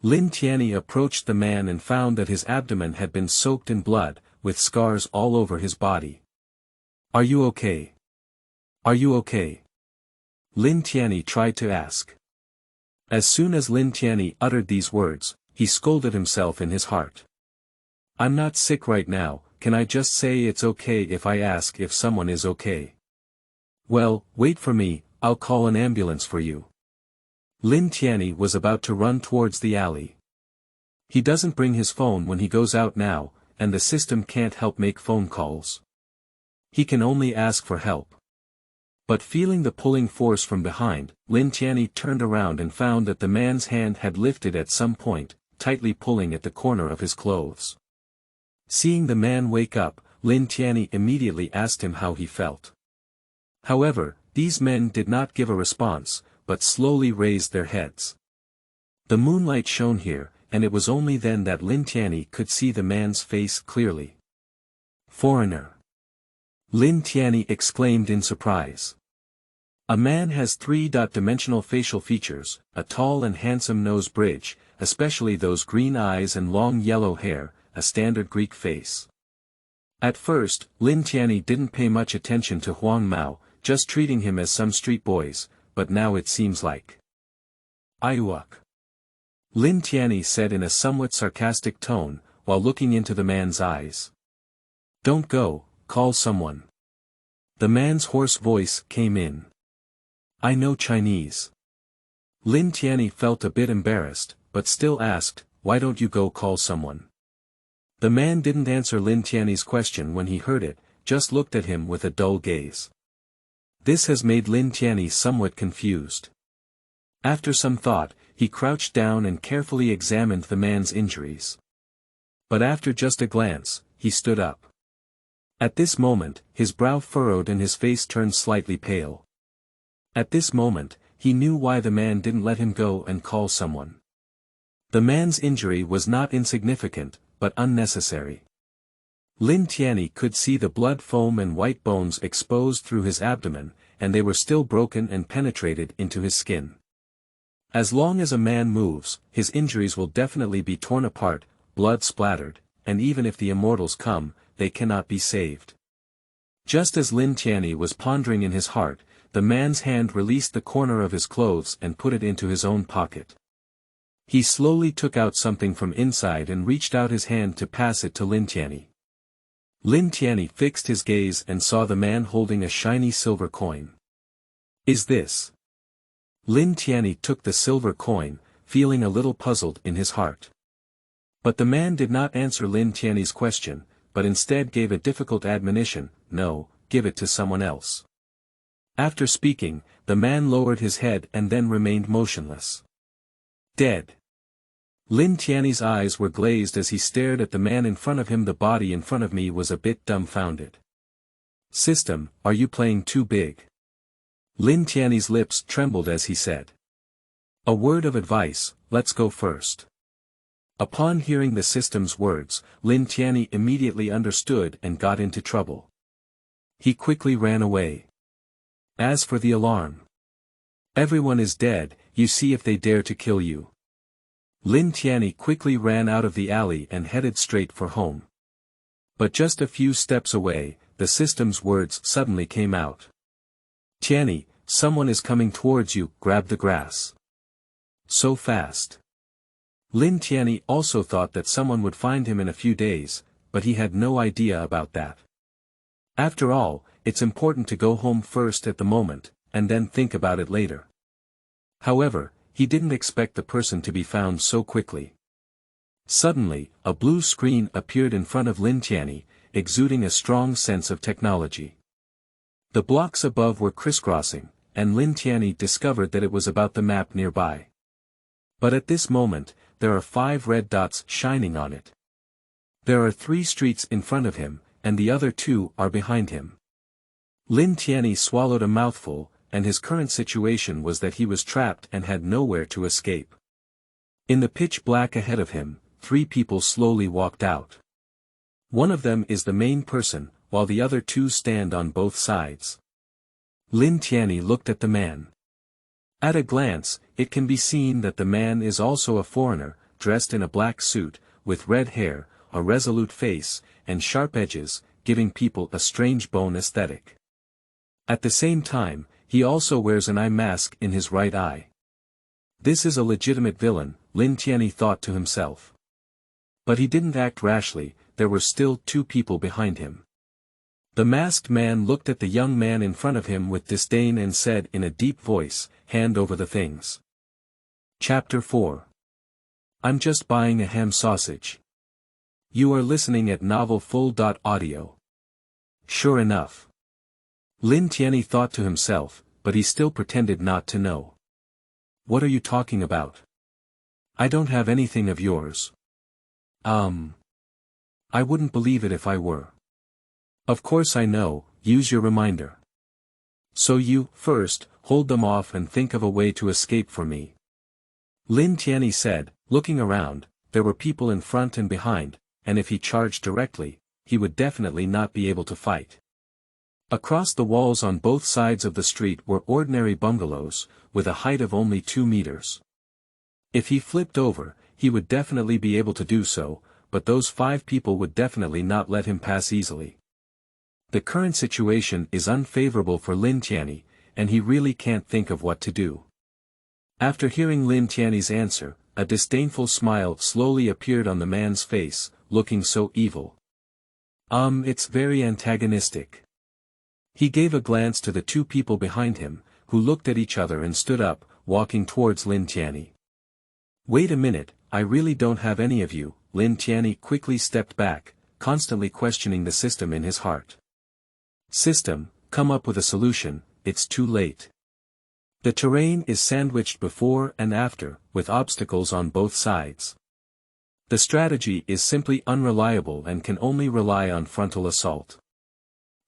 Lin Tianyi approached the man and found that his abdomen had been soaked in blood, with scars all over his body. "Are you okay? Are you okay?" Lin Tianyi tried to ask. As soon as Lin Tianyi uttered these words, he scolded himself in his heart. "I'm not sick right now, can I just say it's okay if I ask if someone is okay? Well, wait for me, I'll call an ambulance for you." Lin Tianyi was about to run towards the alley. He doesn't bring his phone when he goes out now, and the system can't help make phone calls. He can only ask for help. But feeling the pulling force from behind, Lin Tianyi turned around and found that the man's hand had lifted at some point, tightly pulling at the corner of his clothes. Seeing the man wake up, Lin Tianyi immediately asked him how he felt. However, these men did not give a response, but slowly raised their heads. The moonlight shone here, and it was only then that Lin Tianyi could see the man's face clearly. "Foreigner!" Lin Tianyi exclaimed in surprise. A man has three-dimensional facial features, a tall and handsome nose bridge, especially those green eyes and long yellow hair, a standard Greek face. At first, Lin Tianyi didn't pay much attention to Huang Mao, just treating him as some street boys, but now it seems like. "Iuuk," Lin Tianyi said in a somewhat sarcastic tone, while looking into the man's eyes. "Don't go, call someone." The man's hoarse voice came in. "I know Chinese." Lin Tianyi felt a bit embarrassed, but still asked, "Why don't you go call someone?" The man didn't answer Lin Tianyi's question when he heard it, just looked at him with a dull gaze. This has made Lin Tianyi somewhat confused. After some thought, he crouched down and carefully examined the man's injuries. But after just a glance, he stood up. At this moment, his brow furrowed and his face turned slightly pale. At this moment, he knew why the man didn't let him go and call someone. The man's injury was not insignificant, but unnecessary. Lin Tianyi could see the blood foam and white bones exposed through his abdomen, and they were still broken and penetrated into his skin. As long as a man moves, his injuries will definitely be torn apart, blood splattered, and even if the immortals come, they cannot be saved. Just as Lin Tianyi was pondering in his heart, the man's hand released the corner of his clothes and put it into his own pocket. He slowly took out something from inside and reached out his hand to pass it to Lin Tianyi. Lin Tianyi fixed his gaze and saw the man holding a shiny silver coin. "Is this?" Lin Tianyi took the silver coin, feeling a little puzzled in his heart. But the man did not answer Lin Tianyi's question, but instead gave a difficult admonition, "No, give it to someone else." After speaking, the man lowered his head and then remained motionless. "Dead." Lin Tianyi's eyes were glazed as he stared at the man in front of him. "The body in front of me was a bit dumbfounded." "System, are you playing too big?" Lin Tianyi's lips trembled as he said. "A word of advice, let's go first." Upon hearing the system's words, Lin Tianyi immediately understood and got into trouble. He quickly ran away. As for the alarm, "Everyone is dead, you see if they dare to kill you." Lin Tianyi quickly ran out of the alley and headed straight for home. But just a few steps away, the system's words suddenly came out. "Tianyi, someone is coming towards you, grab the grass." So fast. Lin Tianyi also thought that someone would find him in a few days, but he had no idea about that. After all, it's important to go home first at the moment, and then think about it later. However, he didn't expect the person to be found so quickly. Suddenly, a blue screen appeared in front of Lin Tianyi, exuding a strong sense of technology. The blocks above were crisscrossing, and Lin Tianyi discovered that it was about the map nearby. But at this moment, there are 5 red dots shining on it. There are 3 streets in front of him, and the other 2 are behind him. Lin Tianyi swallowed a mouthful, and his current situation was that he was trapped and had nowhere to escape. In the pitch black ahead of him, 3 people slowly walked out. One of them is the main person, while the other 2 stand on both sides. Lin Tianyi looked at the man. At a glance, it can be seen that the man is also a foreigner, dressed in a black suit, with red hair, a resolute face, and sharp edges, giving people a strange bone aesthetic. At the same time, he also wears an eye mask in his right eye. This is a legitimate villain, Lin Tianyi thought to himself. But he didn't act rashly, there were still 2 people behind him. The masked man looked at the young man in front of him with disdain and said in a deep voice, "Hand over the things." Chapter 4. I'm just buying a ham sausage. You are listening at novelfull.audio. Sure enough. Lin Tianyi thought to himself, but he still pretended not to know. What are you talking about? I don't have anything of yours. I wouldn't believe it if I were. Of course I know, use your reminder. So you, first, hold them off and think of a way to escape for me. Lin Tianyi said, looking around, there were people in front and behind, and if he charged directly, he would definitely not be able to fight. Across the walls on both sides of the street were ordinary bungalows, with a height of only 2 meters. If he flipped over, he would definitely be able to do so, but those 5 people would definitely not let him pass easily. The current situation is unfavorable for Lin Tianyi, and he really can't think of what to do. After hearing Lin Tianyi's answer, a disdainful smile slowly appeared on the man's face, looking so evil. It's very antagonistic. He gave a glance to the 2 people behind him, who looked at each other and stood up, walking towards Lin Tianyi. Wait a minute, I really don't have any of you. Lin Tianyi quickly stepped back, constantly questioning the system in his heart. System, come up with a solution, it's too late. The terrain is sandwiched before and after, with obstacles on both sides. The strategy is simply unreliable and can only rely on frontal assault.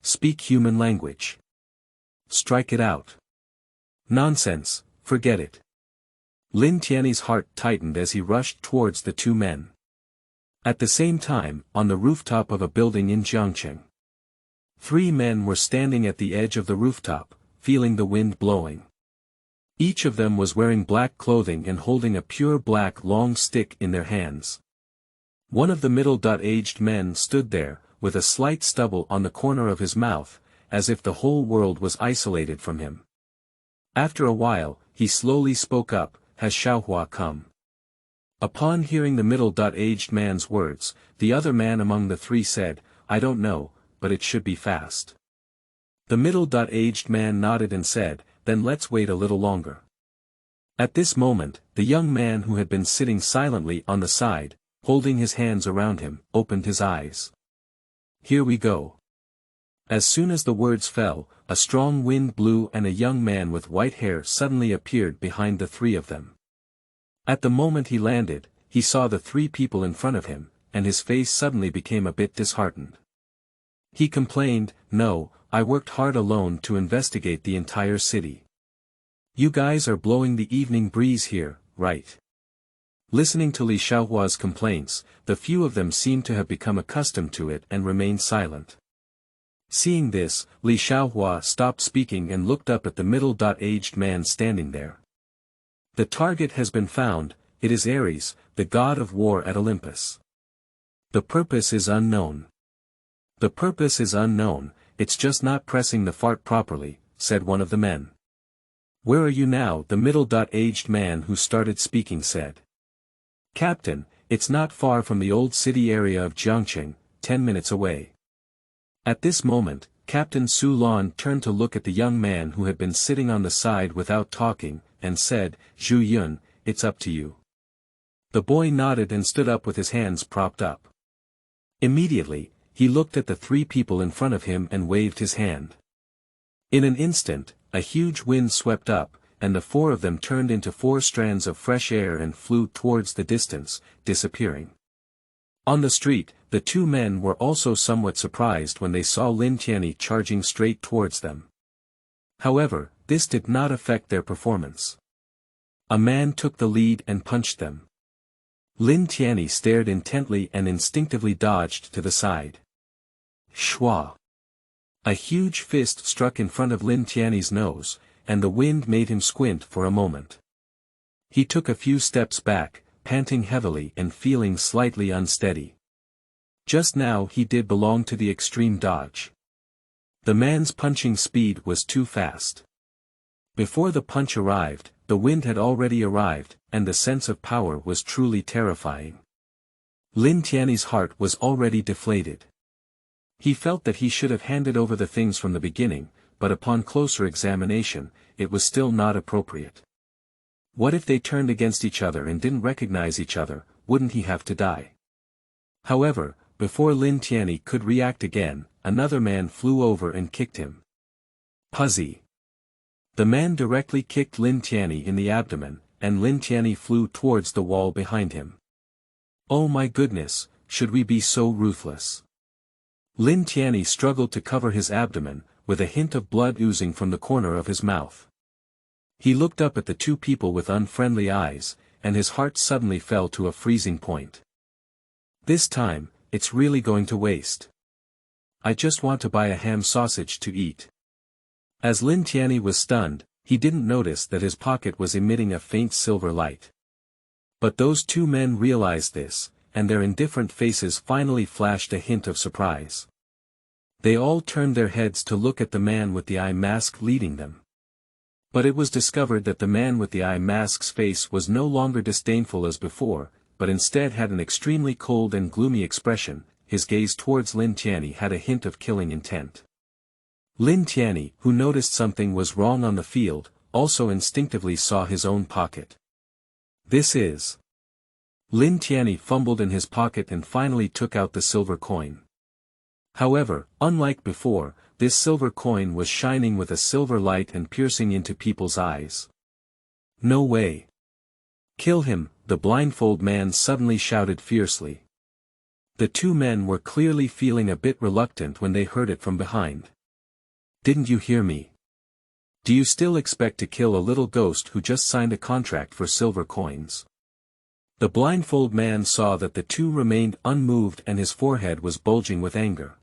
Speak human language. Strike it out. Nonsense, forget it. Lin Tianyi's heart tightened as he rushed towards the 2 men. At the same time, on the rooftop of a building in Jiangcheng, 3 men were standing at the edge of the rooftop, feeling the wind blowing. Each of them was wearing black clothing and holding a pure black long stick in their hands. One of the middle-aged men stood there, with a slight stubble on the corner of his mouth, as if the whole world was isolated from him. After a while, he slowly spoke up, "Has Xiaohua come?" Upon hearing the middle-aged man's words, the other man among the 3 said, "I don't know, but it should be fast." The middle-aged man nodded and said, "Then let's wait a little longer." At this moment, the young man who had been sitting silently on the side, holding his hands around him, opened his eyes. Here we go. As soon as the words fell, a strong wind blew and a young man with white hair suddenly appeared behind the 3 of them. At the moment he landed, he saw the 3 people in front of him, and his face suddenly became a bit disheartened. He complained, "No, I worked hard alone to investigate the entire city. You guys are blowing the evening breeze here, right?" Listening to Li Xiaohua's complaints, the few of them seemed to have become accustomed to it and remained silent. Seeing this, Li Xiaohua stopped speaking and looked up at the middle-aged man standing there. The target has been found, it is Ares, the god of war at Olympus. The purpose is unknown. The purpose is unknown, it's just not pressing the fart properly, said one of the men. Where are you now? The middle-aged man who started speaking said. Captain, it's not far from the old city area of Jiangcheng, 10 minutes away. At this moment, Captain Su Lan turned to look at the young man who had been sitting on the side without talking, and said, Zhu Yun, it's up to you. The boy nodded and stood up with his hands propped up. Immediately, he looked at the three people in front of him and waved his hand. In an instant, a huge wind swept up, and the four of them turned into 4 strands of fresh air and flew towards the distance, disappearing. On the street, the 2 men were also somewhat surprised when they saw Lin Tianyi charging straight towards them. However, this did not affect their performance. A man took the lead and punched them. Lin Tianyi stared intently and instinctively dodged to the side. Shwa! A huge fist struck in front of Lin Tianyi's nose, and the wind made him squint for a moment. He took a few steps back, panting heavily and feeling slightly unsteady. Just now he did belong to the extreme dodge. The man's punching speed was too fast. Before the punch arrived, the wind had already arrived, and the sense of power was truly terrifying. Lin Tianyi's heart was already deflated. He felt that he should have handed over the things from the beginning, but upon closer examination, it was still not appropriate. What if they turned against each other and didn't recognize each other? Wouldn't he have to die? However, before Lin Tianyi could react again, another man flew over and kicked him. Puzzy! The man directly kicked Lin Tianyi in the abdomen, and Lin Tianyi flew towards the wall behind him. Oh my goodness, should we be so ruthless? Lin Tianyi struggled to cover his abdomen, with a hint of blood oozing from the corner of his mouth. He looked up at the 2 people with unfriendly eyes, and his heart suddenly fell to a freezing point. This time, it's really going to waste. I just want to buy a ham sausage to eat. As Lin Tianyi was stunned, he didn't notice that his pocket was emitting a faint silver light. But those 2 men realized this, and their indifferent faces finally flashed a hint of surprise. They all turned their heads to look at the man with the eye mask leading them. But it was discovered that the man with the eye mask's face was no longer disdainful as before, but instead had an extremely cold and gloomy expression. His gaze towards Lin Tianyi had a hint of killing intent. Lin Tianyi, who noticed something was wrong on the field, also instinctively saw his own pocket. This is... Lin Tianyi fumbled in his pocket and finally took out the silver coin. However, unlike before, this silver coin was shining with a silver light and piercing into people's eyes. No way! Kill him, the blindfold man suddenly shouted fiercely. The 2 men were clearly feeling a bit reluctant when they heard it from behind. Didn't you hear me? Do you still expect to kill a little ghost who just signed a contract for silver coins? The blindfold man saw that the 2 remained unmoved and his forehead was bulging with anger.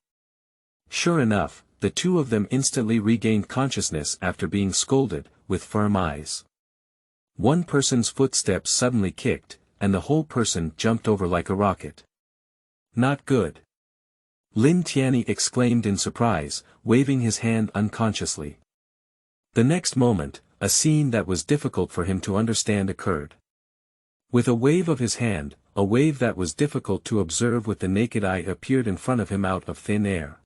Sure enough, the 2 of them instantly regained consciousness after being scolded, with firm eyes. One person's footsteps suddenly kicked, and the whole person jumped over like a rocket. Not good. Lin Tianyi exclaimed in surprise, waving his hand unconsciously. The next moment, a scene that was difficult for him to understand occurred. With a wave of his hand, a wave that was difficult to observe with the naked eye appeared in front of him out of thin air.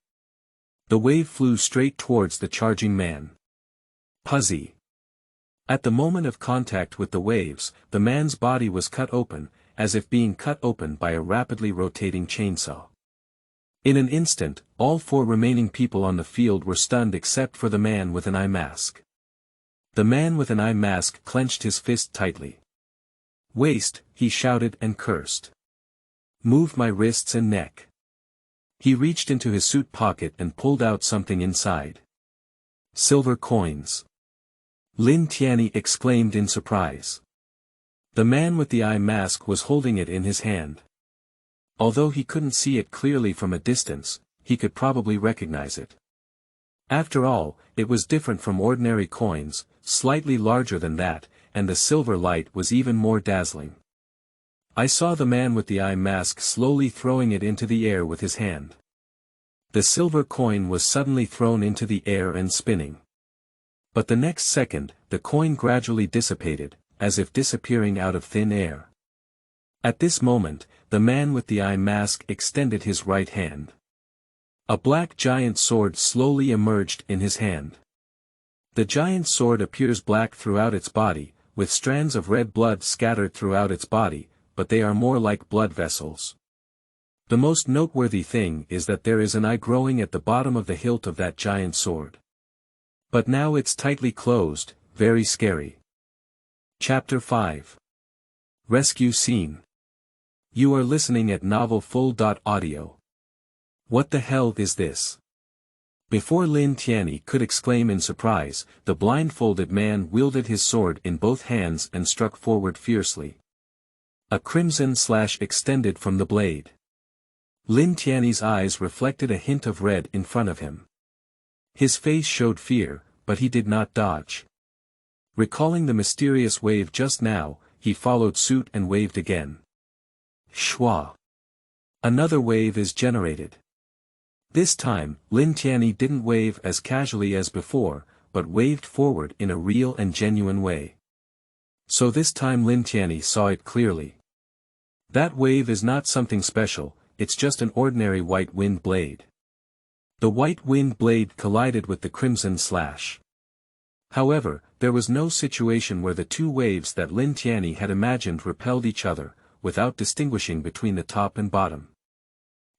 The wave flew straight towards the charging man. Puzzy! At the moment of contact with the waves, the man's body was cut open, as if being cut open by a rapidly rotating chainsaw. In an instant, all 4 remaining people on the field were stunned except for the man with an eye mask. The man with an eye mask clenched his fist tightly. Waste, he shouted and cursed. Move my wrists and neck. He reached into his suit pocket and pulled out something inside. Silver coins. Lin Tianyi exclaimed in surprise. The man with the eye mask was holding it in his hand. Although he couldn't see it clearly from a distance, he could probably recognize it. After all, it was different from ordinary coins, slightly larger than that, and the silver light was even more dazzling. I saw the man with the eye mask slowly throwing it into the air with his hand. The silver coin was suddenly thrown into the air and spinning. But the next second, the coin gradually dissipated, as if disappearing out of thin air. At this moment, the man with the eye mask extended his right hand. A black giant sword slowly emerged in his hand. The giant sword appears black throughout its body, with strands of red blood scattered throughout its body, but they are more like blood vessels. The most noteworthy thing is that there is an eye growing at the bottom of the hilt of that giant sword. But now it's tightly closed, very scary. Chapter 5. Rescue Scene. You are listening at novelfull.audio. What the hell is this? Before Lin Tianyi could exclaim in surprise, the blindfolded man wielded his sword in both hands and struck forward fiercely. A crimson slash extended from the blade. Lin Tianyi's eyes reflected a hint of red in front of him. His face showed fear, but he did not dodge. Recalling the mysterious wave just now, he followed suit and waved again. Shwa. Another wave is generated. This time, Lin Tianyi didn't wave as casually as before, but waved forward in a real and genuine way. So this time Lin Tianyi saw it clearly. That wave is not something special, it's just an ordinary white wind blade. The white wind blade collided with the crimson slash. However, there was no situation where the two waves that Lin Tianyi had imagined repelled each other, without distinguishing between the top and bottom.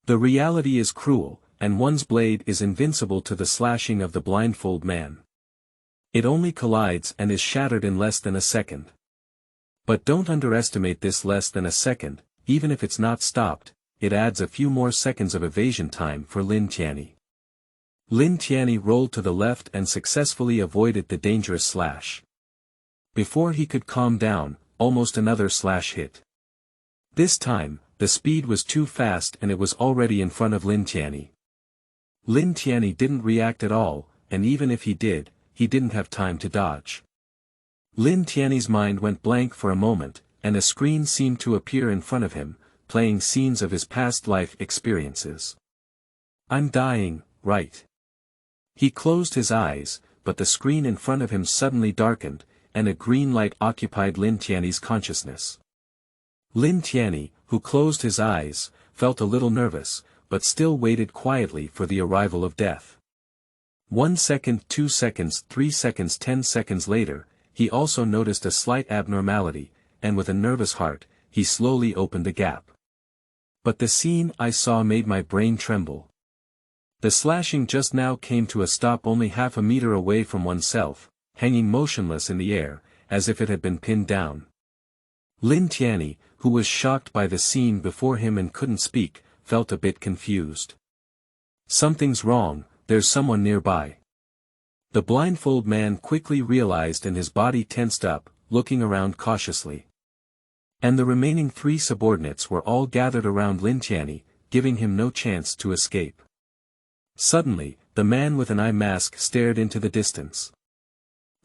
The reality is cruel, and one's blade is invincible to the slashing of the blindfold man. It only collides and is shattered in less than a second. But don't underestimate this less than a second, even if it's not stopped, it adds a few more seconds of evasion time for Lin Tianyi. Lin Tianyi rolled to the left and successfully avoided the dangerous slash. Before he could calm down, almost another slash hit. This time, the speed was too fast and it was already in front of Lin Tianyi. Lin Tianyi didn't react at all, and even if he did, he didn't have time to dodge. Lin Tianyi's mind went blank for a moment, and a screen seemed to appear in front of him, playing scenes of his past life experiences. I'm dying, right? He closed his eyes, but the screen in front of him suddenly darkened, and a green light occupied Lin Tianyi's consciousness. Lin Tianyi, who closed his eyes, felt a little nervous, but still waited quietly for the arrival of death. 1 second, 2 seconds, 3 seconds, 10 seconds later, he also noticed a slight abnormality, and with a nervous heart, he slowly opened the gap. But the scene I saw made my brain tremble. The slashing just now came to a stop only half a meter away from oneself, hanging motionless in the air, as if it had been pinned down. Lin Tianyi, who was shocked by the scene before him and couldn't speak, felt a bit confused. Something's wrong, there's someone nearby. The blindfold man quickly realized and his body tensed up, looking around cautiously. And the remaining 3 subordinates were all gathered around Lin Tianyi, giving him no chance to escape. Suddenly, the man with an eye mask stared into the distance.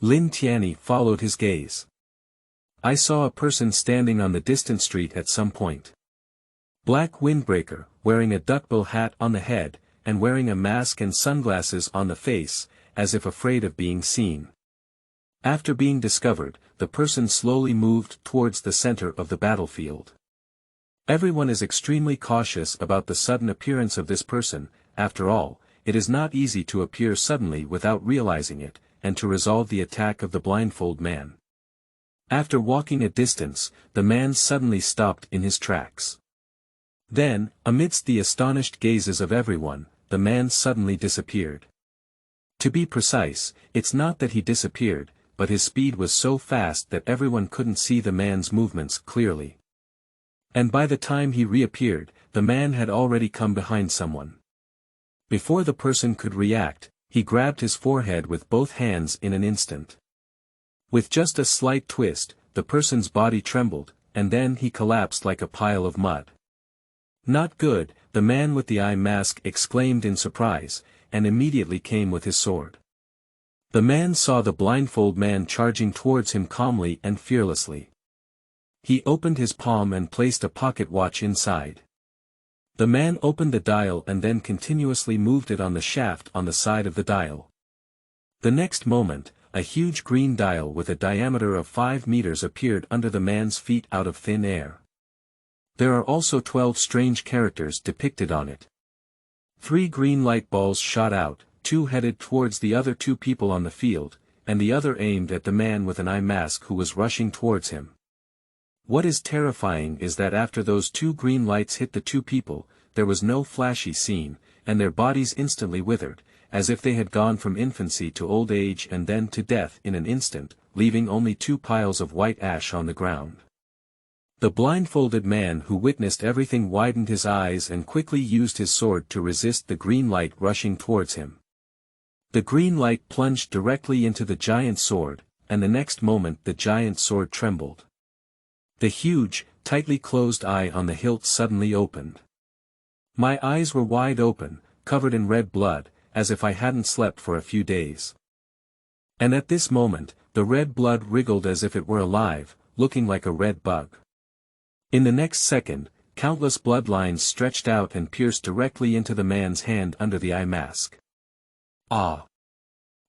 Lin Tianyi followed his gaze. I saw a person standing on the distant street at some point. Black windbreaker, wearing a duckbill hat on the head, and wearing a mask and sunglasses on the face, as if afraid of being seen. After being discovered, the person slowly moved towards the center of the battlefield. Everyone is extremely cautious about the sudden appearance of this person. After all, it is not easy to appear suddenly without realizing it, and to resolve the attack of the blindfold man. After walking a distance, the man suddenly stopped in his tracks. Then, amidst the astonished gazes of everyone, the man suddenly disappeared. To be precise, it's not that he disappeared, but his speed was so fast that everyone couldn't see the man's movements clearly. And by the time he reappeared, the man had already come behind someone. Before the person could react, he grabbed his forehead with both hands in an instant. With just a slight twist, the person's body trembled, and then he collapsed like a pile of mud. Not good, the man with the eye mask exclaimed in surprise, and immediately came with his sword. The man saw the blindfold man charging towards him calmly and fearlessly. He opened his palm and placed a pocket watch inside. The man opened the dial and then continuously moved it on the shaft on the side of the dial. The next moment, a huge green dial with a diameter of 5 meters appeared under the man's feet out of thin air. There are also 12 strange characters depicted on it. 3 green light balls shot out, 2 headed towards the other 2 people on the field, and the other aimed at the man with an eye mask who was rushing towards him. What is terrifying is that after those two green lights hit the two people, there was no flashy scene, and their bodies instantly withered, as if they had gone from infancy to old age and then to death in an instant, leaving only two piles of white ash on the ground. The blindfolded man who witnessed everything widened his eyes and quickly used his sword to resist the green light rushing towards him. The green light plunged directly into the giant sword, and the next moment the giant sword trembled. The huge, tightly closed eye on the hilt suddenly opened. My eyes were wide open, covered in red blood, as if I hadn't slept for a few days. And at this moment, the red blood wriggled as if it were alive, looking like a red bug. In the next second, countless bloodlines stretched out and pierced directly into the man's hand under the eye mask. Ah!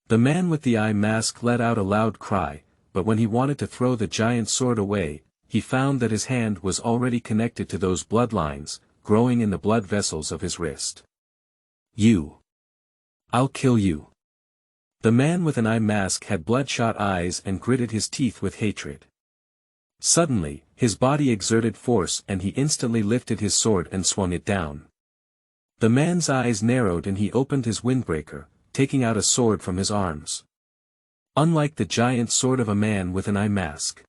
The man with the eye mask let out a loud cry, but when he wanted to throw the giant sword away, he found that his hand was already connected to those bloodlines, growing in the blood vessels of his wrist. You! I'll kill you! The man with an eye mask had bloodshot eyes and gritted his teeth with hatred. Suddenly, his body exerted force and he instantly lifted his sword and swung it down. The man's eyes narrowed and he opened his windbreaker, taking out a sword from his arms. Unlike the giant sword of a man with an eye mask.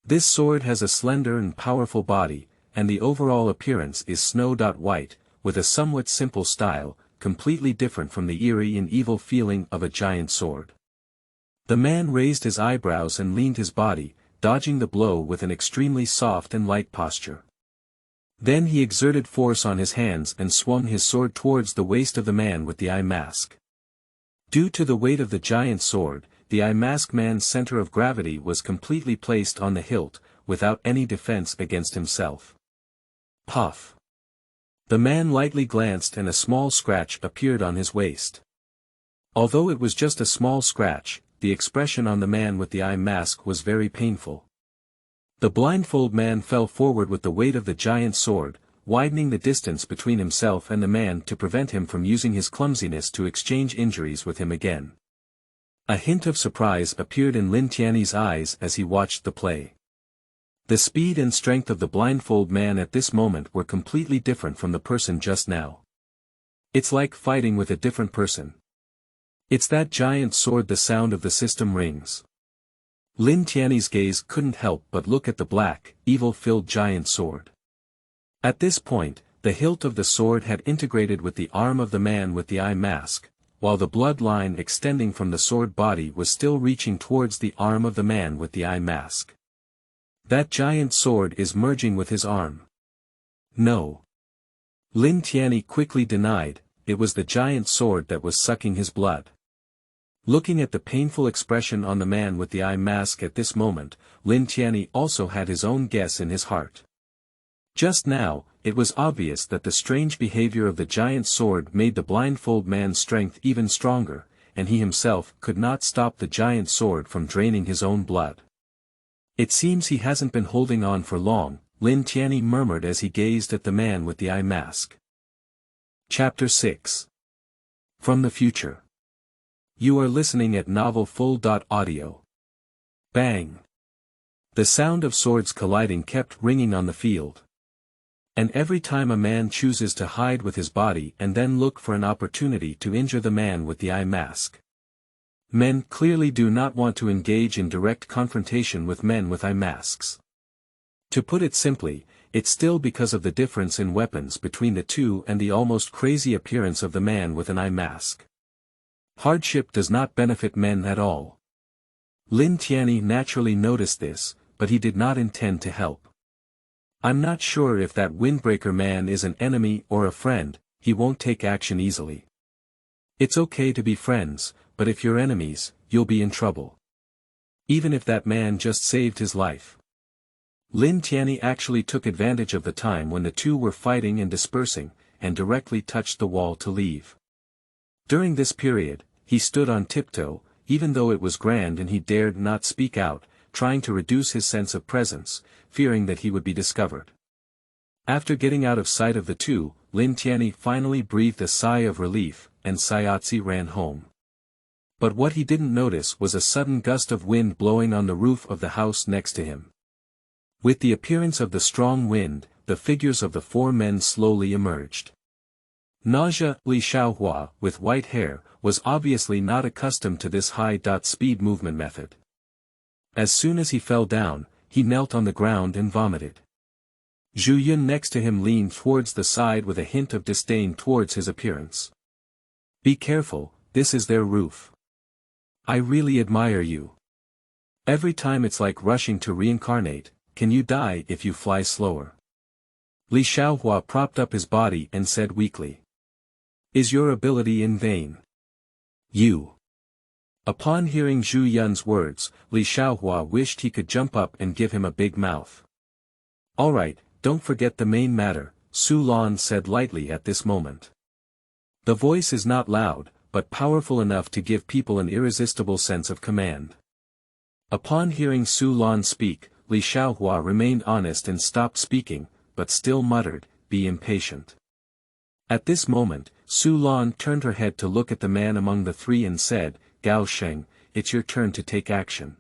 This sword has a slender and powerful body, and the overall appearance is snow-white, with a somewhat simple style, completely different from the eerie and evil feeling of a giant sword. The man raised his eyebrows and leaned his body, dodging the blow with an extremely soft and light posture. Then he exerted force on his hands and swung his sword towards the waist of the man with the eye mask. Due to the weight of the giant sword, the eye mask man's center of gravity was completely placed on the hilt, without any defense against himself. Puff! The man lightly glanced and a small scratch appeared on his waist. Although it was just a small scratch, the expression on the man with the eye mask was very painful. The blindfold man fell forward with the weight of the giant sword, widening the distance between himself and the man to prevent him from using his clumsiness to exchange injuries with him again. A hint of surprise appeared in Lin Tianyi's eyes as he watched the play. The speed and strength of the blindfold man at this moment were completely different from the person just now. It's like fighting with a different person. It's that giant sword, the sound of the system rings. Lin Tianyi's gaze couldn't help but look at the black, evil-filled giant sword. At this point, the hilt of the sword had integrated with the arm of the man with the eye mask, while the blood line extending from the sword body was still reaching towards the arm of the man with the eye mask. That giant sword is merging with his arm. No. Lin Tianyi quickly denied, it was the giant sword that was sucking his blood. Looking at the painful expression on the man with the eye mask at this moment, Lin Tianyi also had his own guess in his heart. Just now, it was obvious that the strange behavior of the giant sword made the blindfold man's strength even stronger, and he himself could not stop the giant sword from draining his own blood. It seems he hasn't been holding on for long, Lin Tianyi murmured as he gazed at the man with the eye mask. Chapter 6. From the Future. You are listening at novelfull.audio. Bang! The sound of swords colliding kept ringing on the field. And every time a man chooses to hide with his body and then look for an opportunity to injure the man with the eye mask. Men clearly do not want to engage in direct confrontation with men with eye masks. To put it simply, it's still because of the difference in weapons between the two and the almost crazy appearance of the man with an eye mask. Hardship does not benefit men at all. Lin Tianyi naturally noticed this, but he did not intend to help. I'm not sure if that windbreaker man is an enemy or a friend, he won't take action easily. It's okay to be friends, but if you're enemies, you'll be in trouble. Even if that man just saved his life. Lin Tianyi actually took advantage of the time when the two were fighting and dispersing, and directly touched the wall to leave. During this period, he stood on tiptoe, even though it was grand and he dared not speak out, trying to reduce his sense of presence, fearing that he would be discovered. After getting out of sight of the two, Lin Tianyi finally breathed a sigh of relief, and Sayatsi ran home. But what he didn't notice was a sudden gust of wind blowing on the roof of the house next to him. With the appearance of the strong wind, the figures of the four men slowly emerged. Nausea. Li Xiaohua, with white hair, was obviously not accustomed to this high-speed movement method. As soon as he fell down, he knelt on the ground and vomited. Zhu Yun next to him leaned towards the side with a hint of disdain towards his appearance. Be careful, this is their roof. I really admire you. Every time it's like rushing to reincarnate. Can you die if you fly slower? Li Xiaohua propped up his body and said weakly. Is your ability in vain? You. Upon hearing Zhu Yun's words, Li Xiaohua wished he could jump up and give him a big mouth. Alright, don't forget the main matter, Su Lan said lightly at this moment. The voice is not loud, but powerful enough to give people an irresistible sense of command. Upon hearing Su Lan speak, Li Xiaohua remained honest and stopped speaking, but still muttered, be impatient. At this moment, Su Lan turned her head to look at the man among the three and said, Gao Sheng, it's your turn to take action.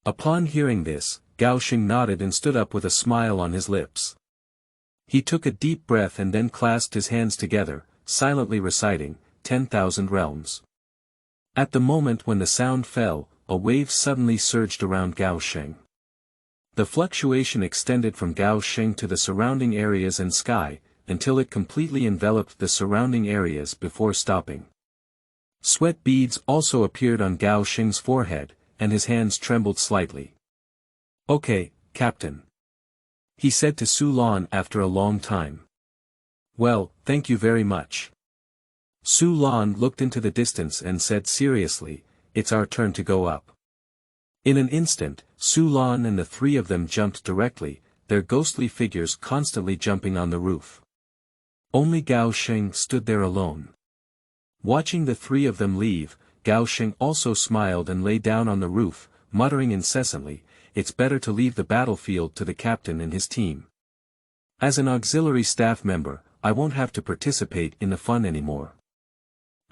Upon hearing this, Gao Sheng nodded and stood up with a smile on his lips. He took a deep breath and then clasped his hands together, silently reciting, 10,000 realms. At the moment when the sound fell, a wave suddenly surged around Gao Sheng. The fluctuation extended from Gao Sheng to the surrounding areas and sky, until it completely enveloped the surrounding areas before stopping. Sweat beads also appeared on Gao Sheng's forehead, and his hands trembled slightly. Okay, Captain. He said to Su Lan after a long time. Well, thank you very much. Su Lan looked into the distance and said seriously, it's our turn to go up. In an instant, Su Lan and the three of them jumped directly, their ghostly figures constantly jumping on the roof. Only Gao Sheng stood there alone. Watching the three of them leave, Gao Sheng also smiled and lay down on the roof, muttering incessantly, it's better to leave the battlefield to the captain and his team. As an auxiliary staff member, I won't have to participate in the fun anymore.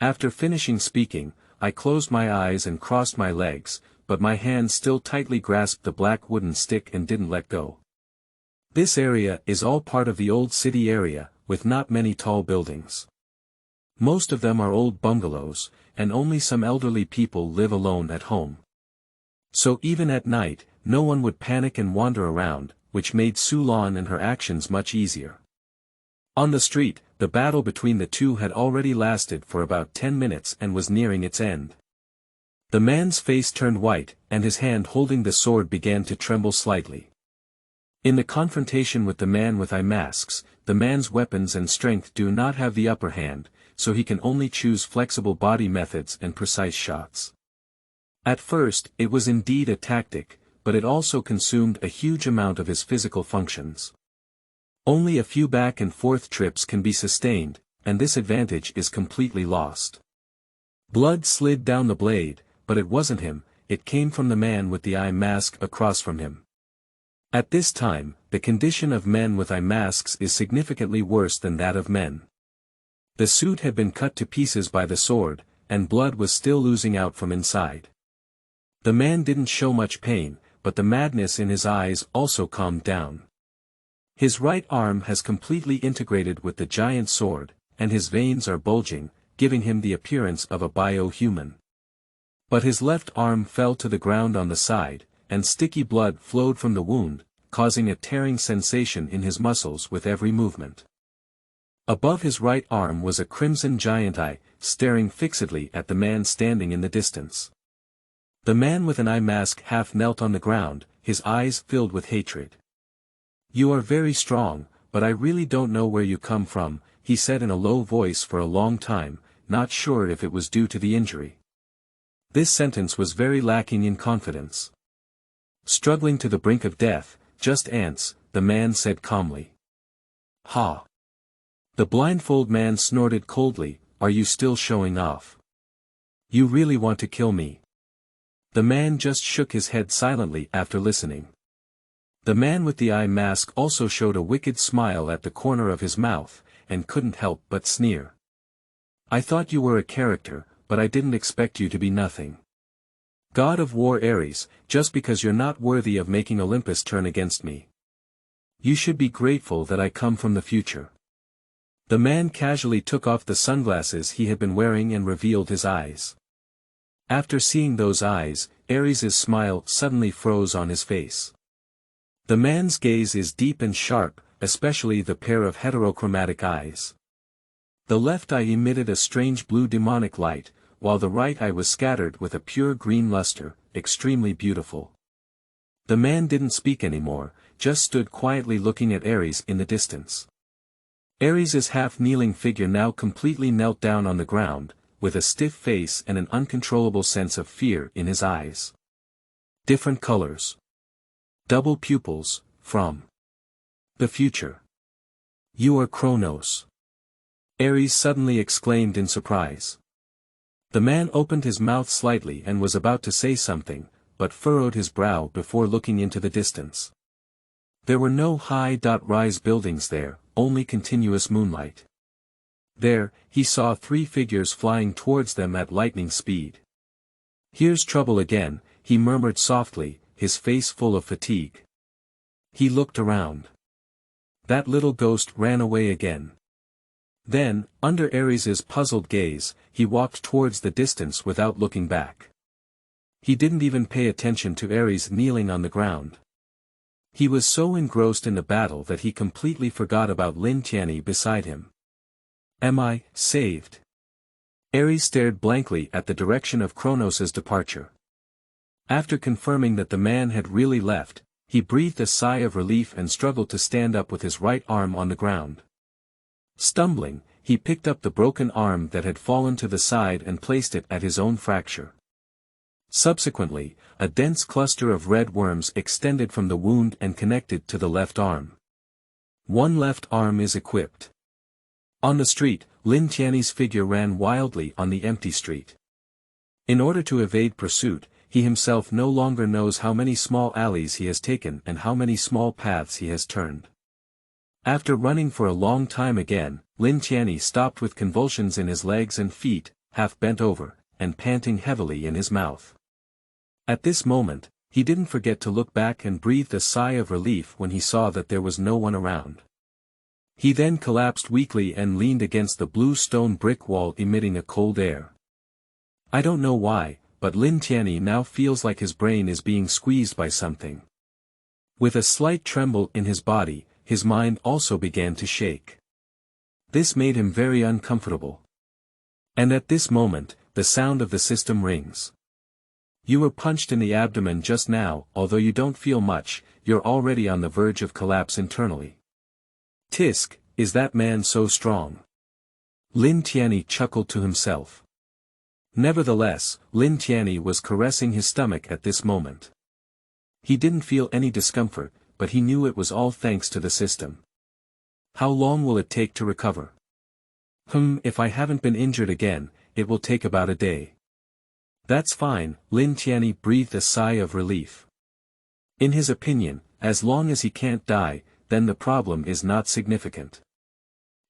After finishing speaking, I closed my eyes and crossed my legs, but my hand still tightly grasped the black wooden stick and didn't let go. This area is all part of the old city area, with not many tall buildings. Most of them are old bungalows, and only some elderly people live alone at home. So even at night, no one would panic and wander around, which made Su Lan and her actions much easier. On the street, the battle between the two had already lasted for about 10 minutes and was nearing its end. The man's face turned white, and his hand holding the sword began to tremble slightly. In the confrontation with the man with eye masks, the man's weapons and strength do not have the upper hand, so he can only choose flexible body methods and precise shots. At first, it was indeed a tactic, but it also consumed a huge amount of his physical functions. Only a few back and forth trips can be sustained, and this advantage is completely lost. Blood slid down the blade, but it wasn't him, it came from the man with the eye mask across from him. At this time, the condition of men with eye masks is significantly worse than that of men. The suit had been cut to pieces by the sword, and blood was still oozing out from inside. The man didn't show much pain, but the madness in his eyes also calmed down. His right arm has completely integrated with the giant sword, and his veins are bulging, giving him the appearance of a bio-human. But his left arm fell to the ground on the side, and sticky blood flowed from the wound, causing a tearing sensation in his muscles with every movement. Above his right arm was a crimson giant eye, staring fixedly at the man standing in the distance. The man with an eye mask half knelt on the ground, his eyes filled with hatred. You are very strong, but I really don't know where you come from, he said in a low voice for a long time, not sure if it was due to the injury. This sentence was very lacking in confidence. Struggling to the brink of death, just ants, the man said calmly. Ha! The blindfold man snorted coldly, are you still showing off? You really want to kill me? The man just shook his head silently after listening. The man with the eye mask also showed a wicked smile at the corner of his mouth, and couldn't help but sneer. I thought you were a character, but I didn't expect you to be nothing. God of war Ares, just because you're not worthy of making Olympus turn against me. You should be grateful that I come from the future. The man casually took off the sunglasses he had been wearing and revealed his eyes. After seeing those eyes, Ares's smile suddenly froze on his face. The man's gaze is deep and sharp, especially the pair of heterochromatic eyes. The left eye emitted a strange blue demonic light, while the right eye was scattered with a pure green luster, extremely beautiful. The man didn't speak anymore, just stood quietly looking at Ares in the distance. Ares's half-kneeling figure now completely knelt down on the ground, with a stiff face and an uncontrollable sense of fear in his eyes. Different colors. Double pupils, from the future. You are Kronos. Ares suddenly exclaimed in surprise. The man opened his mouth slightly and was about to say something, but furrowed his brow before looking into the distance. There were no high-rise buildings there, only continuous moonlight. There, he saw three figures flying towards them at lightning speed. Here's trouble again, he murmured softly, his face full of fatigue. He looked around. That little ghost ran away again. Then, under Ares's puzzled gaze, he walked towards the distance without looking back. He didn't even pay attention to Ares kneeling on the ground. He was so engrossed in the battle that he completely forgot about Lin Tianyi beside him. Am I saved? Ares stared blankly at the direction of Kronos' departure. After confirming that the man had really left, he breathed a sigh of relief and struggled to stand up with his right arm on the ground. Stumbling, he picked up the broken arm that had fallen to the side and placed it at his own fracture. Subsequently, a dense cluster of red worms extended from the wound and connected to the left arm. One left arm is equipped. On the street, Lin Tianyi's figure ran wildly on the empty street. In order to evade pursuit, he himself no longer knows how many small alleys he has taken and how many small paths he has turned. After running for a long time again, Lin Tianyi stopped with convulsions in his legs and feet, half bent over, and panting heavily in his mouth. At this moment, he didn't forget to look back and breathed a sigh of relief when he saw that there was no one around. He then collapsed weakly and leaned against the blue stone brick wall emitting a cold air. I don't know why, but Lin Tianyi now feels like his brain is being squeezed by something. With a slight tremble in his body, his mind also began to shake. This made him very uncomfortable. And at this moment, the sound of the system rings. You were punched in the abdomen just now, although you don't feel much, you're already on the verge of collapse internally. Tisk, is that man so strong? Lin Tianyi chuckled to himself. Nevertheless, Lin Tianyi was caressing his stomach at this moment. He didn't feel any discomfort, but he knew it was all thanks to the system. How long will it take to recover? If I haven't been injured again, it will take about a day. That's fine, Lin Tianyi breathed a sigh of relief. In his opinion, as long as he can't die, then the problem is not significant.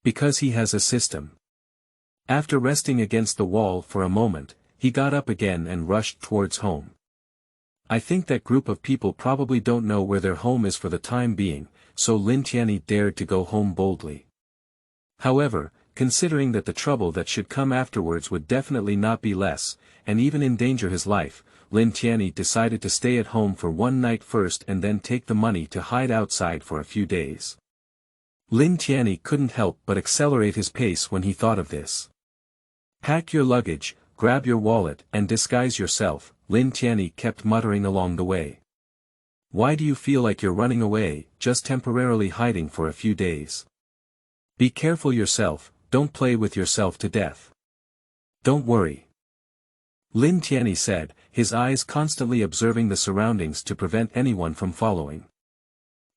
Because he has a system. After resting against the wall for a moment, he got up again and rushed towards home. I think that group of people probably don't know where their home is for the time being, so Lin Tianyi dared to go home boldly. However, considering that the trouble that should come afterwards would definitely not be less, and even endanger his life, Lin Tianyi decided to stay at home for one night first and then take the money to hide outside for a few days. Lin Tianyi couldn't help but accelerate his pace when he thought of this. Pack your luggage, grab your wallet and disguise yourself, Lin Tianyi kept muttering along the way. Why do you feel like you're running away, just temporarily hiding for a few days? Be careful yourself, don't play with yourself to death. Don't worry. Lin Tianyi said, his eyes constantly observing the surroundings to prevent anyone from following.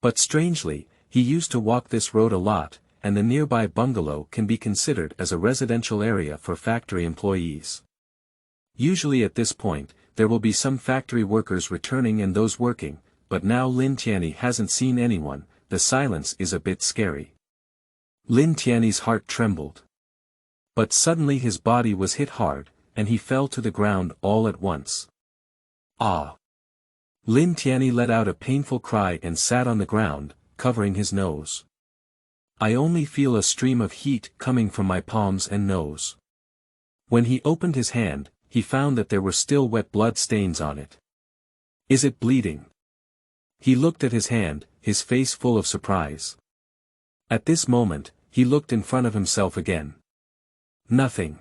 But strangely, he used to walk this road a lot, and the nearby bungalow can be considered as a residential area for factory employees. Usually at this point, there will be some factory workers returning and those working, but now Lin Tianyi hasn't seen anyone, the silence is a bit scary. Lin Tianyi's heart trembled. But suddenly his body was hit hard, and he fell to the ground all at once. Ah! Lin Tianyi let out a painful cry and sat on the ground, covering his nose. I only feel a stream of heat coming from my palms and nose. When he opened his hand, he found that there were still wet blood stains on it. Is it bleeding? He looked at his hand, his face full of surprise. At this moment, he looked in front of himself again. Nothing.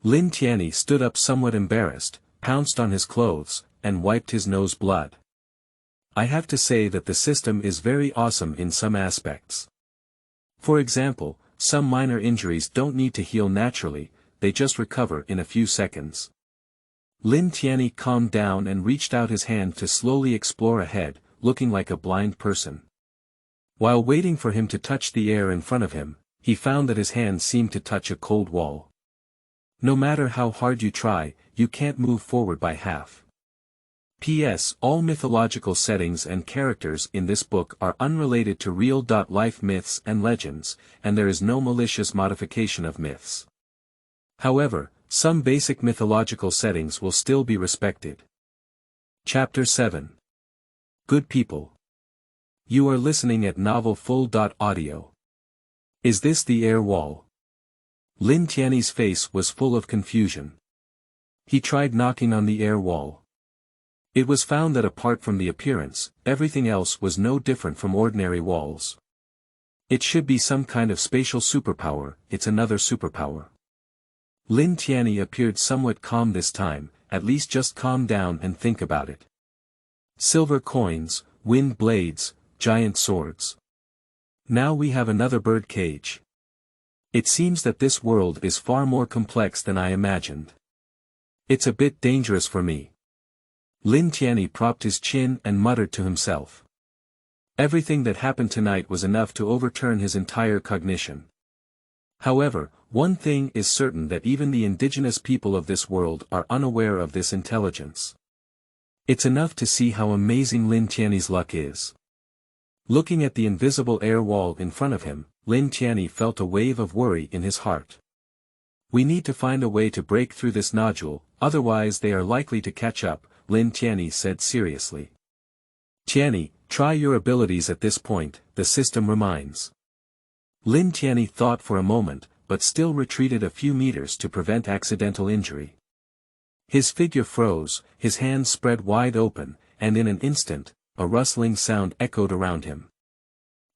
Lin Tianyi stood up somewhat embarrassed, pounced on his clothes, and wiped his nose blood. I have to say that the system is very awesome in some aspects. For example, some minor injuries don't need to heal naturally, they just recover in a few seconds. Lin Tianyi calmed down and reached out his hand to slowly explore ahead, looking like a blind person. While waiting for him to touch the air in front of him, he found that his hand seemed to touch a cold wall. No matter how hard you try, you can't move forward by half. P.S. All mythological settings and characters in this book are unrelated to real-life myths and legends, and there is no malicious modification of myths. However, some basic mythological settings will still be respected. Chapter 7. Good People. You are listening at Novel Full.audio. Is this the air wall? Lin Tianyi's face was full of confusion. He tried knocking on the air wall. It was found that apart from the appearance, everything else was no different from ordinary walls. It should be some kind of spatial superpower, it's another superpower. Lin Tianyi appeared somewhat calm this time, at least just calm down and think about it. Silver coins, wind blades, giant swords. Now we have another bird cage. It seems that this world is far more complex than I imagined. It's a bit dangerous for me. Lin Tianyi propped his chin and muttered to himself. Everything that happened tonight was enough to overturn his entire cognition. However, one thing is certain, that even the indigenous people of this world are unaware of this intelligence. It's enough to see how amazing Lin Tianyi's luck is. Looking at the invisible air wall in front of him, Lin Tianyi felt a wave of worry in his heart. We need to find a way to break through this nodule, otherwise they are likely to catch up, Lin Tianyi said seriously. Tianyi, try your abilities at this point, the system reminds. Lin Tianyi thought for a moment, but still retreated a few meters to prevent accidental injury. His figure froze, his hands spread wide open, and in an instant, a rustling sound echoed around him.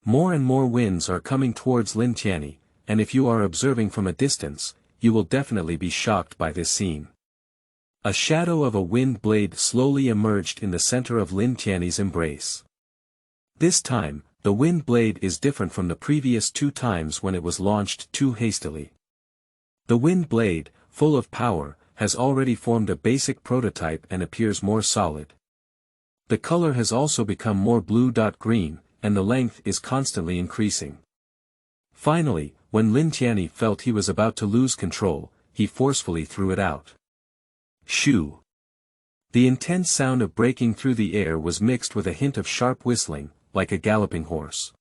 More and more winds are coming towards Lin Tianyi, and if you are observing from a distance, you will definitely be shocked by this scene. A shadow of a wind blade slowly emerged in the center of Lin Tianyi's embrace. This time, the wind blade is different from the previous 2 times when it was launched too hastily. The wind blade, full of power, has already formed a basic prototype and appears more solid. The color has also become more blue-green, and the length is constantly increasing. Finally, when Lin Tianyi felt he was about to lose control, he forcefully threw it out. Shoo! The intense sound of breaking through the air was mixed with a hint of sharp whistling, like a galloping horse.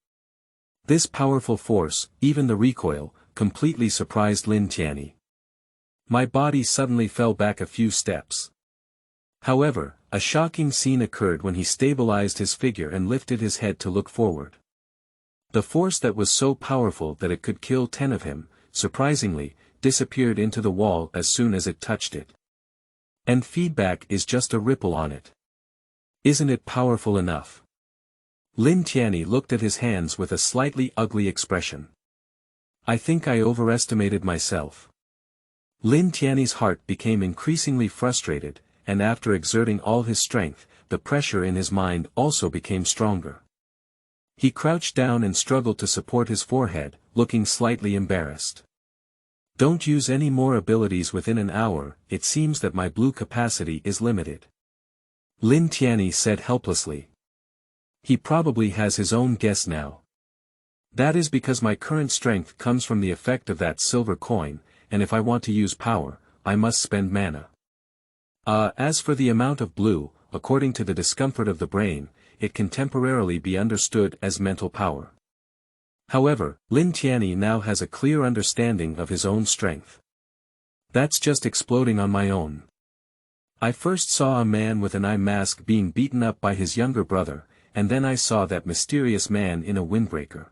This powerful force, even the recoil, completely surprised Lin Tianyi. My body suddenly fell back a few steps. However, a shocking scene occurred when he stabilized his figure and lifted his head to look forward. The force that was so powerful that it could kill 10 of him, surprisingly, disappeared into the wall as soon as it touched it. And feedback is just a ripple on it. Isn't it powerful enough? Lin Tianyi looked at his hands with a slightly ugly expression. I think I overestimated myself. Lin Tianyi's heart became increasingly frustrated, and after exerting all his strength, the pressure in his mind also became stronger. He crouched down and struggled to support his forehead, looking slightly embarrassed. Don't use any more abilities within an hour, it seems that my blue capacity is limited. Lin Tianyi said helplessly. He probably has his own guess now. That is because my current strength comes from the effect of that silver coin, and if I want to use power, I must spend mana. As for the amount of blue, according to the discomfort of the brain, it can temporarily be understood as mental power. However, Lin Tianyi now has a clear understanding of his own strength. That's just exploding on my own. I first saw a man with an eye mask being beaten up by his younger brother, and then I saw that mysterious man in a windbreaker.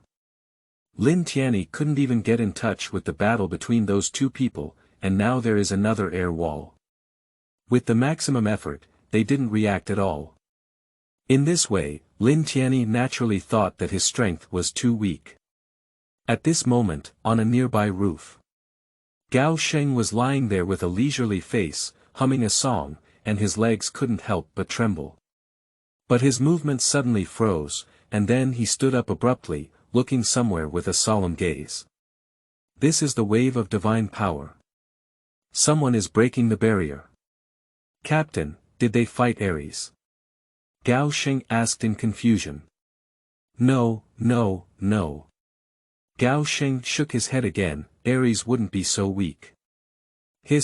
Lin Tianyi couldn't even get in touch with the battle between those two people, and now there is another air wall. With the maximum effort, they didn't react at all. In this way, Lin Tianyi naturally thought that his strength was too weak. At this moment, on a nearby roof, Gao Sheng was lying there with a leisurely face, humming a song, and his legs couldn't help but tremble. But his movements suddenly froze, and then he stood up abruptly, looking somewhere with a solemn gaze. This is the wave of divine power. Someone is breaking the barrier. Captain, did they fight Ares? Gao Sheng asked in confusion. No, no, no. Gao Sheng shook his head again. Ares wouldn't be so weak.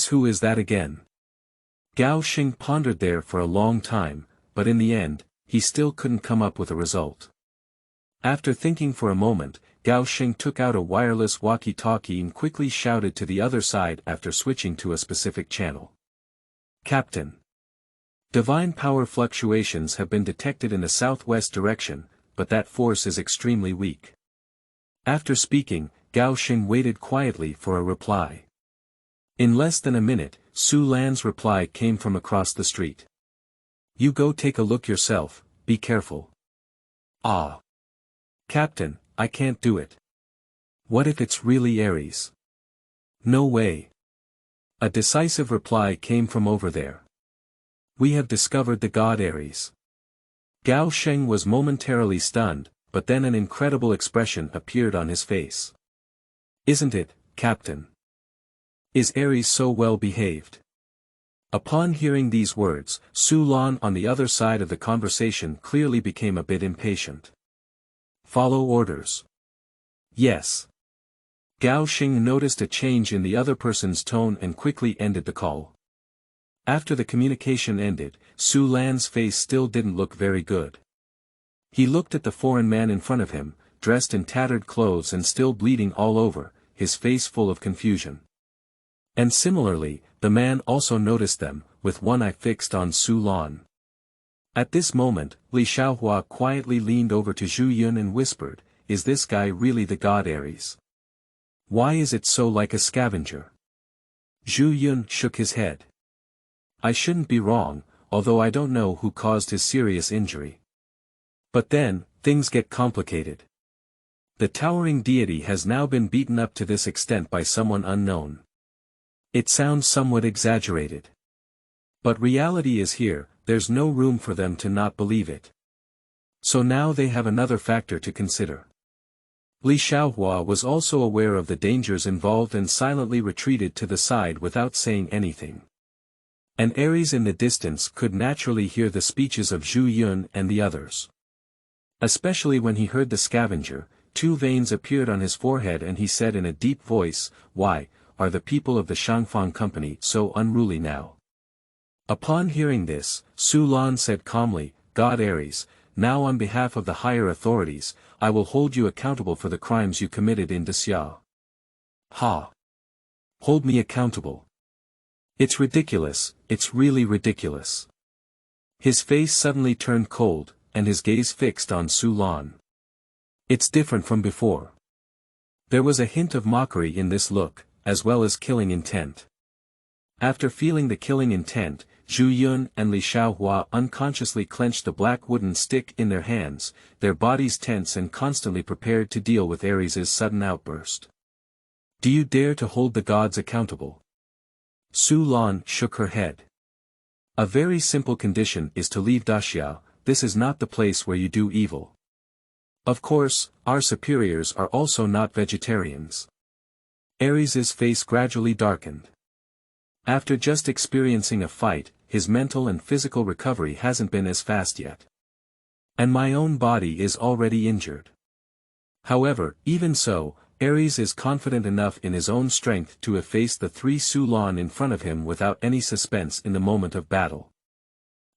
Who is that again? Gao Sheng pondered there for a long time, but in the end, he still couldn't come up with a result. After thinking for a moment, Gao Sheng took out a wireless walkie-talkie and quickly shouted to the other side after switching to a specific channel. Captain. Divine power fluctuations have been detected in the southwest direction, but that force is extremely weak. After speaking, Gao Sheng waited quietly for a reply. In less than a minute, Su Lan's reply came from across the street. You go take a look yourself, be careful. Ah. Captain, I can't do it. What if it's really Ares? No way. A decisive reply came from over there. We have discovered the god Ares. Gao Sheng was momentarily stunned, but then an incredible expression appeared on his face. Isn't it, Captain? Is Ares so well behaved? Upon hearing these words, Su Lan on the other side of the conversation clearly became a bit impatient. Follow orders. Yes. Gao Sheng noticed a change in the other person's tone and quickly ended the call. After the communication ended, Su Lan's face still didn't look very good. He looked at the foreign man in front of him, dressed in tattered clothes and still bleeding all over, his face full of confusion. And similarly, the man also noticed them, with one eye fixed on Su Lan. At this moment, Li Xiaohua quietly leaned over to Zhu Yun and whispered, "Is this guy really the god Ares? Why is it so like a scavenger?" Zhu Yun shook his head. I shouldn't be wrong, although I don't know who caused his serious injury. But then, things get complicated. The towering deity has now been beaten up to this extent by someone unknown. It sounds somewhat exaggerated. But reality is here, there's no room for them to not believe it. So now they have another factor to consider. Li Xiaohua was also aware of the dangers involved and silently retreated to the side without saying anything. And Ares in the distance could naturally hear the speeches of Zhu Yun and the others. Especially when he heard the scavenger, two veins appeared on his forehead and he said in a deep voice, "Why, are the people of the Shangfang company so unruly now?" Upon hearing this, Su Lan said calmly, "God Ares, now on behalf of the higher authorities, I will hold you accountable for the crimes you committed in Xia." Ha! Hold me accountable. It's ridiculous, it's really ridiculous. His face suddenly turned cold, and his gaze fixed on Su Lan. It's different from before. There was a hint of mockery in this look, as well as killing intent. After feeling the killing intent, Zhu Yun and Li Xiaohua unconsciously clenched the black wooden stick in their hands, their bodies tense and constantly prepared to deal with Ares' sudden outburst. Do you dare to hold the gods accountable? Su Lan shook her head. A very simple condition is to leave Daxia, this is not the place where you do evil. Of course, our superiors are also not vegetarians. Ares' face gradually darkened. After just experiencing a fight, his mental and physical recovery hasn't been as fast yet. And my own body is already injured. However, even so, Ares is confident enough in his own strength to efface the three Su Lan in front of him without any suspense in the moment of battle.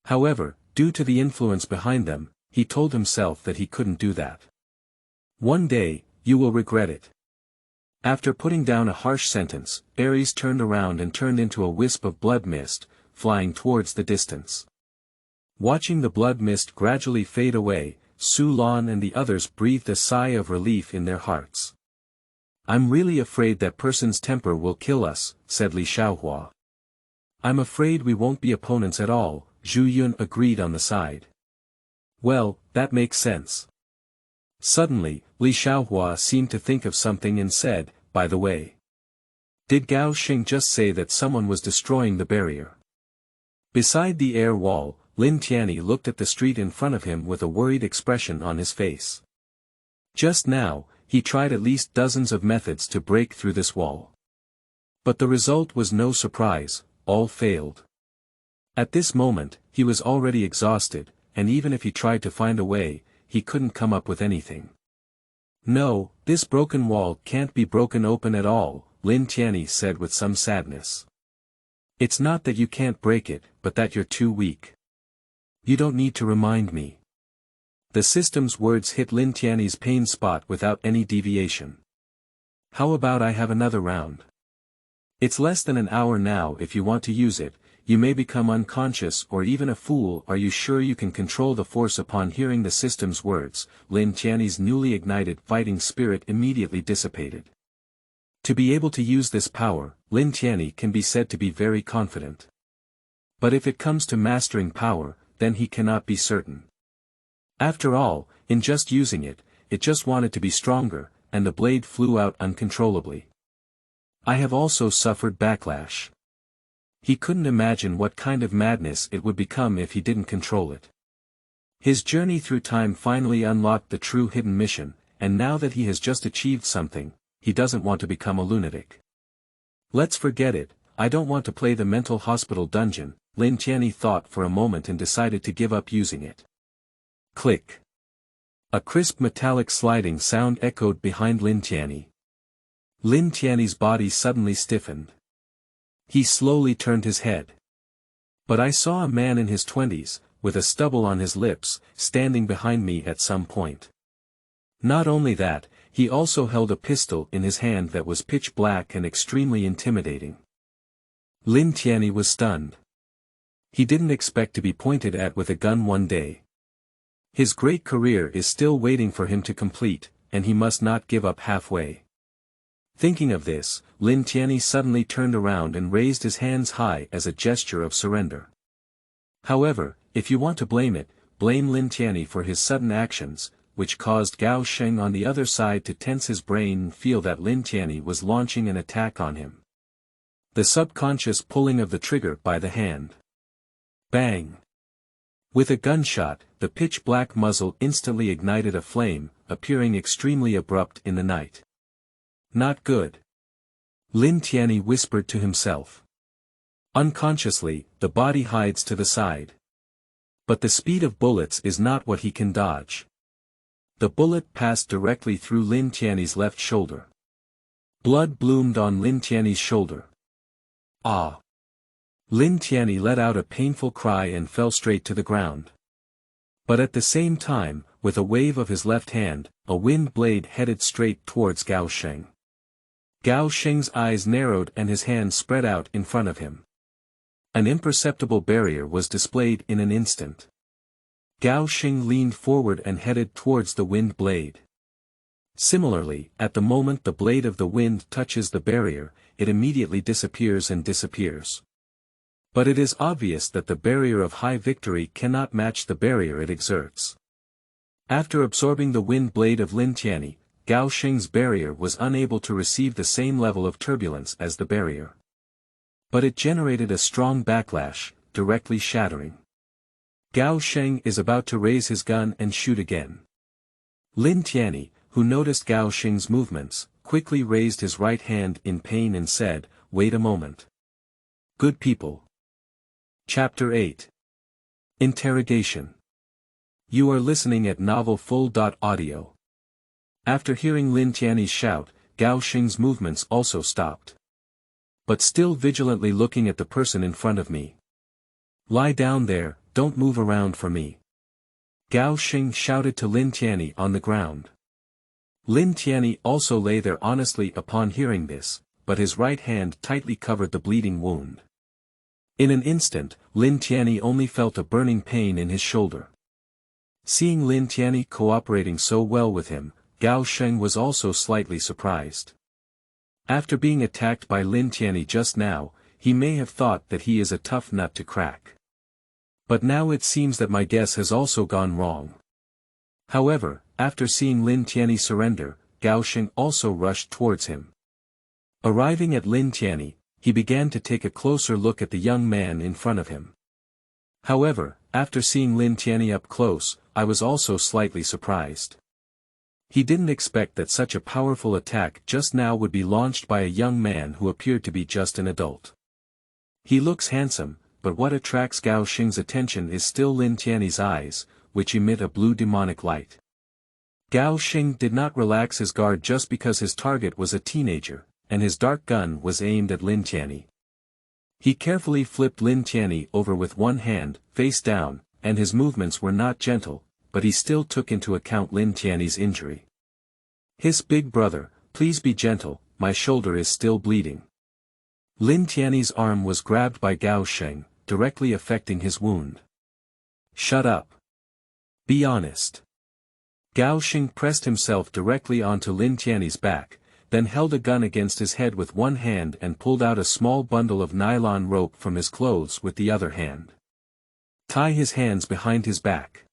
However, due to the influence behind them, he told himself that he couldn't do that. One day, you will regret it. After putting down a harsh sentence, Ares turned around and turned into a wisp of blood mist, flying towards the distance. Watching the blood mist gradually fade away, Su Lan and the others breathed a sigh of relief in their hearts. "I'm really afraid that person's temper will kill us," said Li Xiaohua. "I'm afraid we won't be opponents at all," Zhu Yun agreed on the side. "Well, that makes sense." Suddenly, Li Xiaohua seemed to think of something and said, "By the way, did Gao Xing just say that someone was destroying the barrier?" Beside the air wall, Lin Tianyi looked at the street in front of him with a worried expression on his face. Just now, he tried at least dozens of methods to break through this wall. But the result was no surprise, all failed. At this moment, he was already exhausted, and even if he tried to find a way, he couldn't come up with anything. "No, this broken wall can't be broken open at all," Lin Tianyi said with some sadness. "It's not that you can't break it, but that you're too weak. You don't need to remind me." The system's words hit Lin Tianyi's pain spot without any deviation. "How about I have another round? It's less than an hour now. If you want to use it, you may become unconscious or even a fool. Are you sure you can control the force?" Upon hearing the system's words, Lin Tianyi's newly ignited fighting spirit immediately dissipated. To be able to use this power, Lin Tianyi can be said to be very confident. But if it comes to mastering power, then he cannot be certain. After all, in just using it, it just wanted to be stronger, and the blade flew out uncontrollably. "I have also suffered backlash." He couldn't imagine what kind of madness it would become if he didn't control it. His journey through time finally unlocked the true hidden mission, and now that he has just achieved something, he doesn't want to become a lunatic. "Let's forget it, I don't want to play the mental hospital dungeon," Lin Tianyi thought for a moment and decided to give up using it. Click. A crisp metallic sliding sound echoed behind Lin Tianyi. Lin Tianyi's body suddenly stiffened. He slowly turned his head. "But I saw a man in his 20s, with a stubble on his lips, standing behind me at some point. Not only that, he also held a pistol in his hand that was pitch black and extremely intimidating." Lin Tianyi was stunned. He didn't expect to be pointed at with a gun one day. His great career is still waiting for him to complete, and he must not give up halfway. Thinking of this, Lin Tianyi suddenly turned around and raised his hands high as a gesture of surrender. However, if you want to blame it, blame Lin Tianyi for his sudden actions, which caused Gao Sheng on the other side to tense his brain and feel that Lin Tianyi was launching an attack on him. The subconscious pulling of the trigger by the hand. Bang! With a gunshot, the pitch-black muzzle instantly ignited a flame, appearing extremely abrupt in the night. "Not good," Lin Tianyi whispered to himself. Unconsciously, the body hides to the side. But the speed of bullets is not what he can dodge. The bullet passed directly through Lin Tianyi's left shoulder. Blood bloomed on Lin Tianyi's shoulder. "Ah!" Lin Tianyi let out a painful cry and fell straight to the ground. But at the same time, with a wave of his left hand, a wind blade headed straight towards Gao Sheng. Gao Sheng's eyes narrowed and his hand spread out in front of him. An imperceptible barrier was displayed in an instant. Gao Sheng leaned forward and headed towards the wind blade. Similarly, at the moment the blade of the wind touches the barrier, it immediately disappears and disappears. But it is obvious that the barrier of high victory cannot match the barrier it exerts. After absorbing the wind blade of Lin Tianyi, Gao Sheng's barrier was unable to receive the same level of turbulence as the barrier. But it generated a strong backlash, directly shattering. Gao Sheng is about to raise his gun and shoot again. Lin Tianyi, who noticed Gao Sheng's movements, quickly raised his right hand in pain and said, "Wait a moment. Good people." Chapter 8. Interrogation. You are listening at novelfull.audio. After hearing Lin Tianyi's shout, Gao Sheng's movements also stopped. But still vigilantly looking at the person in front of me. "Lie down there, don't move around for me." Gao Sheng shouted to Lin Tianyi on the ground. Lin Tianyi also lay there honestly upon hearing this, but his right hand tightly covered the bleeding wound. In an instant, Lin Tianyi only felt a burning pain in his shoulder. Seeing Lin Tianyi cooperating so well with him, Gao Sheng was also slightly surprised. After being attacked by Lin Tianyi just now, he may have thought that he is a tough nut to crack. But now it seems that my guess has also gone wrong. However, after seeing Lin Tianyi surrender, Gao Sheng also rushed towards him. Arriving at Lin Tianyi, he began to take a closer look at the young man in front of him. However, after seeing Lin Tianyi up close, I was also slightly surprised. He didn't expect that such a powerful attack just now would be launched by a young man who appeared to be just an adult. He looks handsome, but what attracts Gao Sheng's attention is still Lin Tianyi's eyes, which emit a blue demonic light. Gao Sheng did not relax his guard just because his target was a teenager, and his dark gun was aimed at Lin Tianyi. He carefully flipped Lin Tianyi over with one hand, face down, and his movements were not gentle, but he still took into account Lin Tianyi's injury. "His big brother, please be gentle, my shoulder is still bleeding." Lin Tianyi's arm was grabbed by Gao Sheng, directly affecting his wound. "Shut up. Be honest." Gao Sheng pressed himself directly onto Lin Tianyi's back, then held a gun against his head with one hand and pulled out a small bundle of nylon rope from his clothes with the other hand. "Tie his hands behind his back."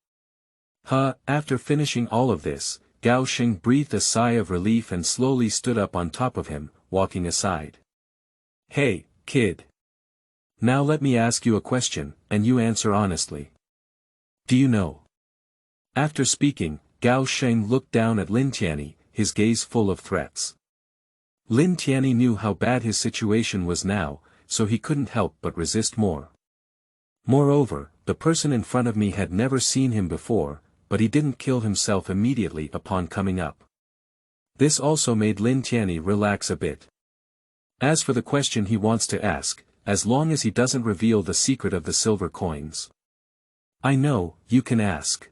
After finishing all of this, Gao Sheng breathed a sigh of relief and slowly stood up on top of him, walking aside. "Hey, kid. Now let me ask you a question, and you answer honestly. Do you know?" After speaking, Gao Sheng looked down at Lin Tianyi, his gaze full of threats. Lin Tianyi knew how bad his situation was now, so he couldn't help but resist more. Moreover, the person in front of me had never seen him before, but he didn't kill himself immediately upon coming up. This also made Lin Tianyi relax a bit. As for the question he wants to ask, as long as he doesn't reveal the secret of the silver coins. "I know, you can ask."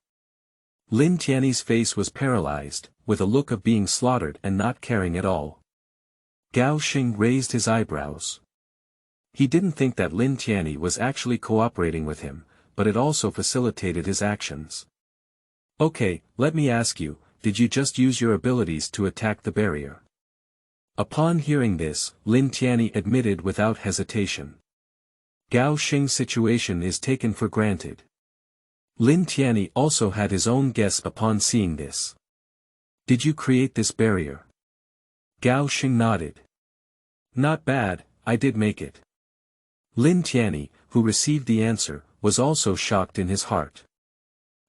Lin Tianyi's face was paralyzed, with a look of being slaughtered and not caring at all. Gao Sheng raised his eyebrows. He didn't think that Lin Tianyi was actually cooperating with him, but it also facilitated his actions. "Okay, let me ask you, did you just use your abilities to attack the barrier?" Upon hearing this, Lin Tianyi admitted without hesitation. Gao Sheng's situation is taken for granted. Lin Tianyi also had his own guess upon seeing this. "Did you create this barrier?" Gao Sheng nodded. "Not bad, I did make it." Lin Tianyi, who received the answer, was also shocked in his heart.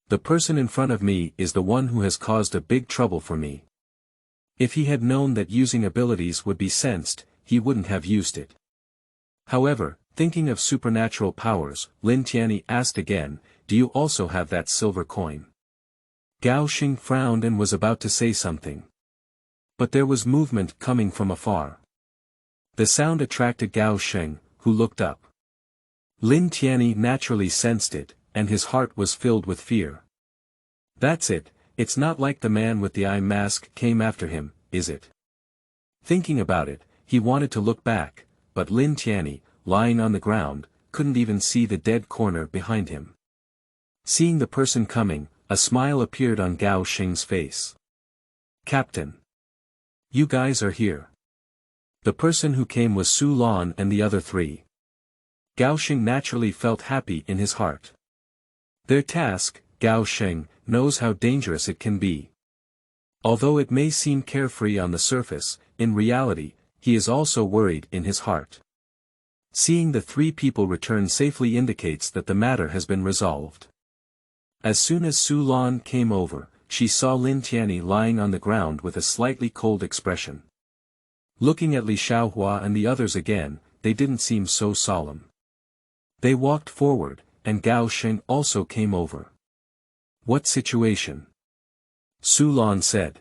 The person in front of me is the one who has caused a big trouble for me. If he had known that using abilities would be sensed, he wouldn't have used it. However, thinking of supernatural powers, Lin Tianyi asked again, "Do you also have that silver coin?" Gao Sheng frowned and was about to say something. But there was movement coming from afar. The sound attracted Gao Sheng, who looked up. Lin Tianyi naturally sensed it, and his heart was filled with fear. "That's it, it's not like the man with the eye mask came after him, is it?" Thinking about it, he wanted to look back, but Lin Tianyi, lying on the ground, couldn't even see the dead corner behind him. Seeing the person coming, a smile appeared on Gao Sheng's face. "Captain. You guys are here." The person who came was Su Lan and the other three. Gao Sheng naturally felt happy in his heart. Their task, Gao Sheng, knows how dangerous it can be. Although it may seem carefree on the surface, in reality, he is also worried in his heart. Seeing the three people return safely indicates that the matter has been resolved. As soon as Su Lan came over, she saw Lin Tianyi lying on the ground with a slightly cold expression. Looking at Li Xiaohua and the others again, they didn't seem so solemn. They walked forward, and Gao Sheng also came over. "What situation?" Su Lan said.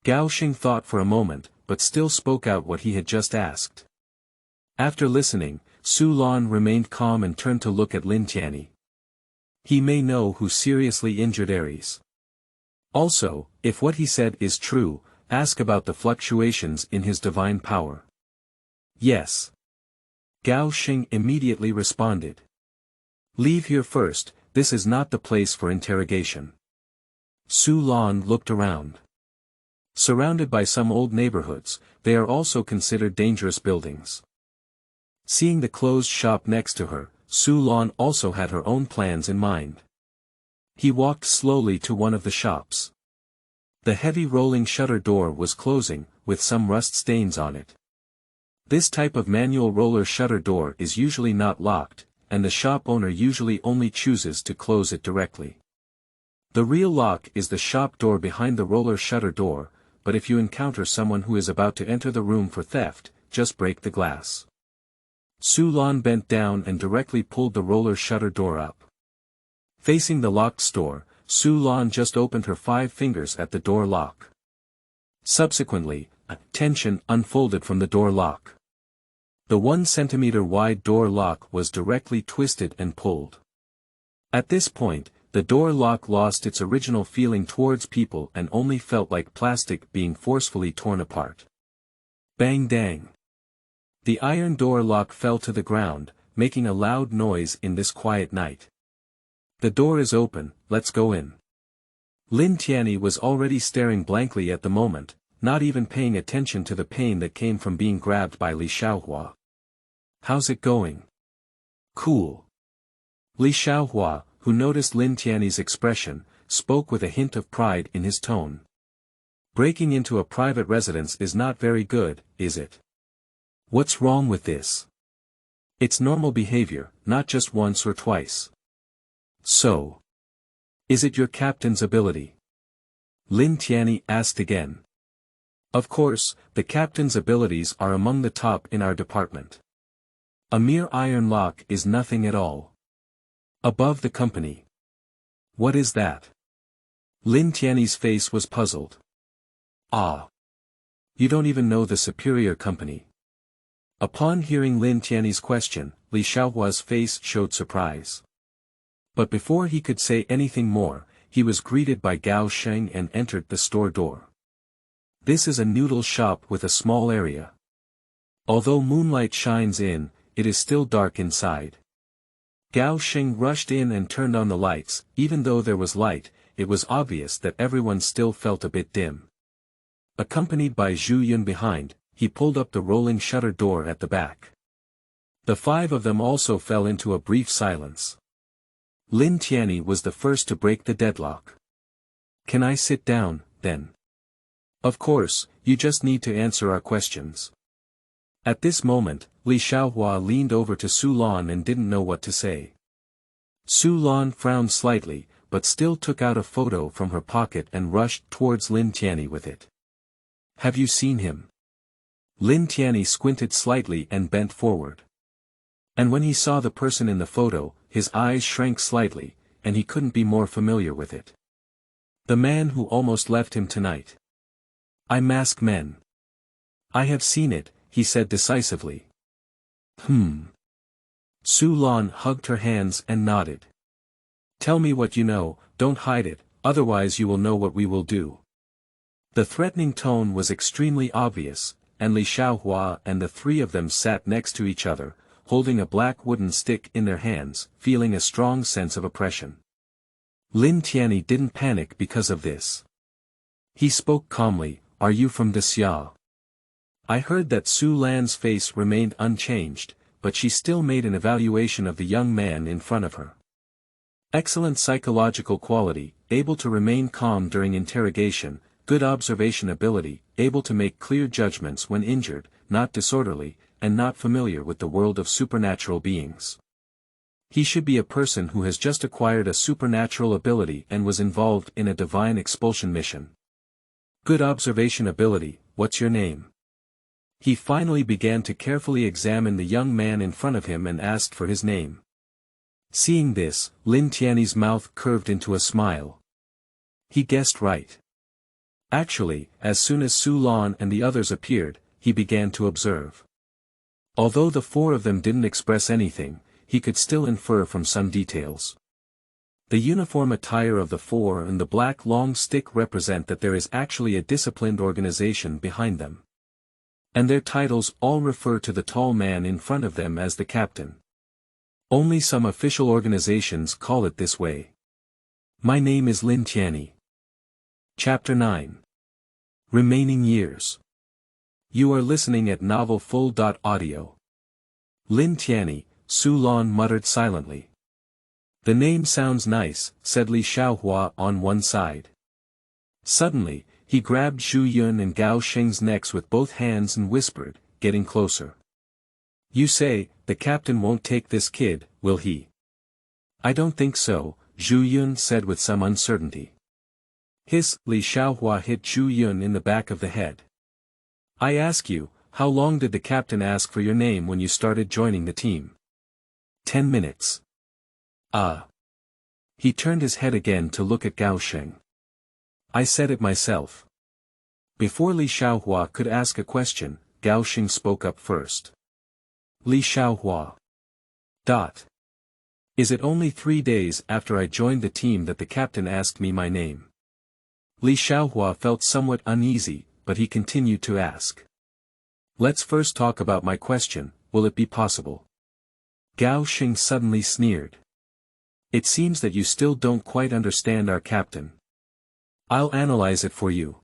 Gao Sheng thought for a moment, but still spoke out what he had just asked. After listening, Su Lan remained calm and turned to look at Lin Tianyi. He may know who seriously injured Ares. Also, if what he said is true, ask about the fluctuations in his divine power. Yes. Gao Xing immediately responded. Leave here first, this is not the place for interrogation. Su Lan looked around. Surrounded by some old neighborhoods, they are also considered dangerous buildings. Seeing the closed shop next to her, Su Lan also had her own plans in mind. He walked slowly to one of the shops. The heavy rolling shutter door was closing, with some rust stains on it. This type of manual roller shutter door is usually not locked, and the shop owner usually only chooses to close it directly. The real lock is the shop door behind the roller shutter door, but if you encounter someone who is about to enter the room for theft, just break the glass. Su Lan bent down and directly pulled the roller shutter door up. Facing the locked store, Su Lan just opened her 5 fingers at the door lock. Subsequently, a tension unfolded from the door lock. The 1 centimeter wide door lock was directly twisted and pulled. At this point, the door lock lost its original feeling towards people and only felt like plastic being forcefully torn apart. Bang dang. The iron door lock fell to the ground, making a loud noise in this quiet night. The door is open, let's go in. Lin Tianyi was already staring blankly at the moment, not even paying attention to the pain that came from being grabbed by Li Xiaohua. How's it going? Cool. Li Xiaohua, who noticed Lin Tianyi's expression, spoke with a hint of pride in his tone. Breaking into a private residence is not very good, is it? What's wrong with this? It's normal behavior, not just once or twice. So. Is it your captain's ability? Lin Tianyi asked again. Of course, the captain's abilities are among the top in our department. A mere iron lock is nothing at all. Above the company. What is that? Lin Tianyi's face was puzzled. Ah. You don't even know the superior company. Upon hearing Lin Tianyi's question, Li Xiaohua's face showed surprise. But before he could say anything more, he was greeted by Gao Sheng and entered the store door. This is a noodle shop with a small area. Although moonlight shines in, it is still dark inside. Gao Sheng rushed in and turned on the lights. Even though there was light, it was obvious that everyone still felt a bit dim. Accompanied by Zhu Yun behind, he pulled up the rolling shutter door at the back. The 5 of them also fell into a brief silence. Lin Tianyi was the first to break the deadlock. Can I sit down, then? Of course, you just need to answer our questions. At this moment, Li Xiaohua leaned over to Su Lan and didn't know what to say. Su Lan frowned slightly, but still took out a photo from her pocket and rushed towards Lin Tianyi with it. Have you seen him? Lin Tianyi squinted slightly and bent forward. And when he saw the person in the photo, his eyes shrank slightly, and he couldn't be more familiar with it. The man who almost left him tonight. I mask men. I have seen it, he said decisively. Su Lan hugged her hands and nodded. Tell me what you know, don't hide it, otherwise you will know what we will do. The threatening tone was extremely obvious, and Li Xiaohua and the 3 of them sat next to each other, holding a black wooden stick in their hands, feeling a strong sense of oppression. Lin Tianyi didn't panic because of this. He spoke calmly, Are you from Xia? I heard that Su Lan's face remained unchanged, but she still made an evaluation of the young man in front of her. Excellent psychological quality, able to remain calm during interrogation, good observation ability, able to make clear judgments when injured, not disorderly, and not familiar with the world of supernatural beings. He should be a person who has just acquired a supernatural ability and was involved in a divine expulsion mission. Good observation ability, what's your name? He finally began to carefully examine the young man in front of him and asked for his name. Seeing this, Lin Tianyi's mouth curved into a smile. He guessed right. Actually, as soon as Su Lan and the others appeared, he began to observe. Although the 4 of them didn't express anything, he could still infer from some details. The uniform attire of the 4 and the black long stick represent that there is actually a disciplined organization behind them. And their titles all refer to the tall man in front of them as the captain. Only some official organizations call it this way. My name is Lin Tianyi. Chapter 9. Remaining Years. You are listening at Novel Full.audio. Lin Tianyi, Su Lan muttered silently. The name sounds nice, said Li Xiaohua on one side. Suddenly, he grabbed Zhu Yun and Gao Sheng's necks with both hands and whispered, getting closer. You say, the captain won't take this kid, will he? I don't think so, Zhu Yun said with some uncertainty. Hiss, Li Xiaohua hit Zhu Yun in the back of the head. I ask you, how long did the captain ask for your name when you started joining the team? 10 minutes. He turned his head again to look at Gao Sheng. I said it myself. Before Li Xiaohua could ask a question, Gao Sheng spoke up first. Li Xiaohua. Is it only 3 days after I joined the team that the captain asked me my name? Li Xiaohua felt somewhat uneasy, but he continued to ask. Let's first talk about my question, will it be possible? Gao Sheng suddenly sneered. It seems that you still don't quite understand our captain. I'll analyze it for you.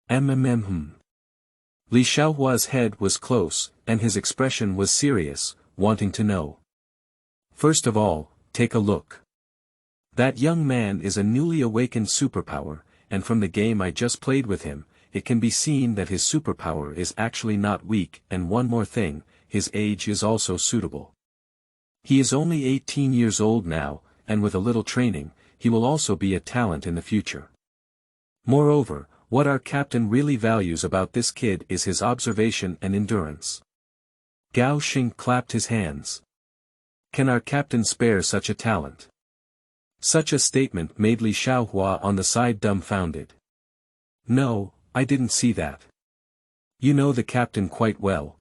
Li Xiaohua's head was close, and his expression was serious, wanting to know. First of all, take a look. That young man is a newly awakened superpower, and from the game I just played with him, it can be seen that his superpower is actually not weak, and one more thing, his age is also suitable. He is only 18 years old now, and with a little training, he will also be a talent in the future. Moreover, what our captain really values about this kid is his observation and endurance. Gao Sheng clapped his hands. Can our captain spare such a talent? Such a statement made Li Xiaohua on the side dumbfounded. No, I didn't see that. You know the captain quite well.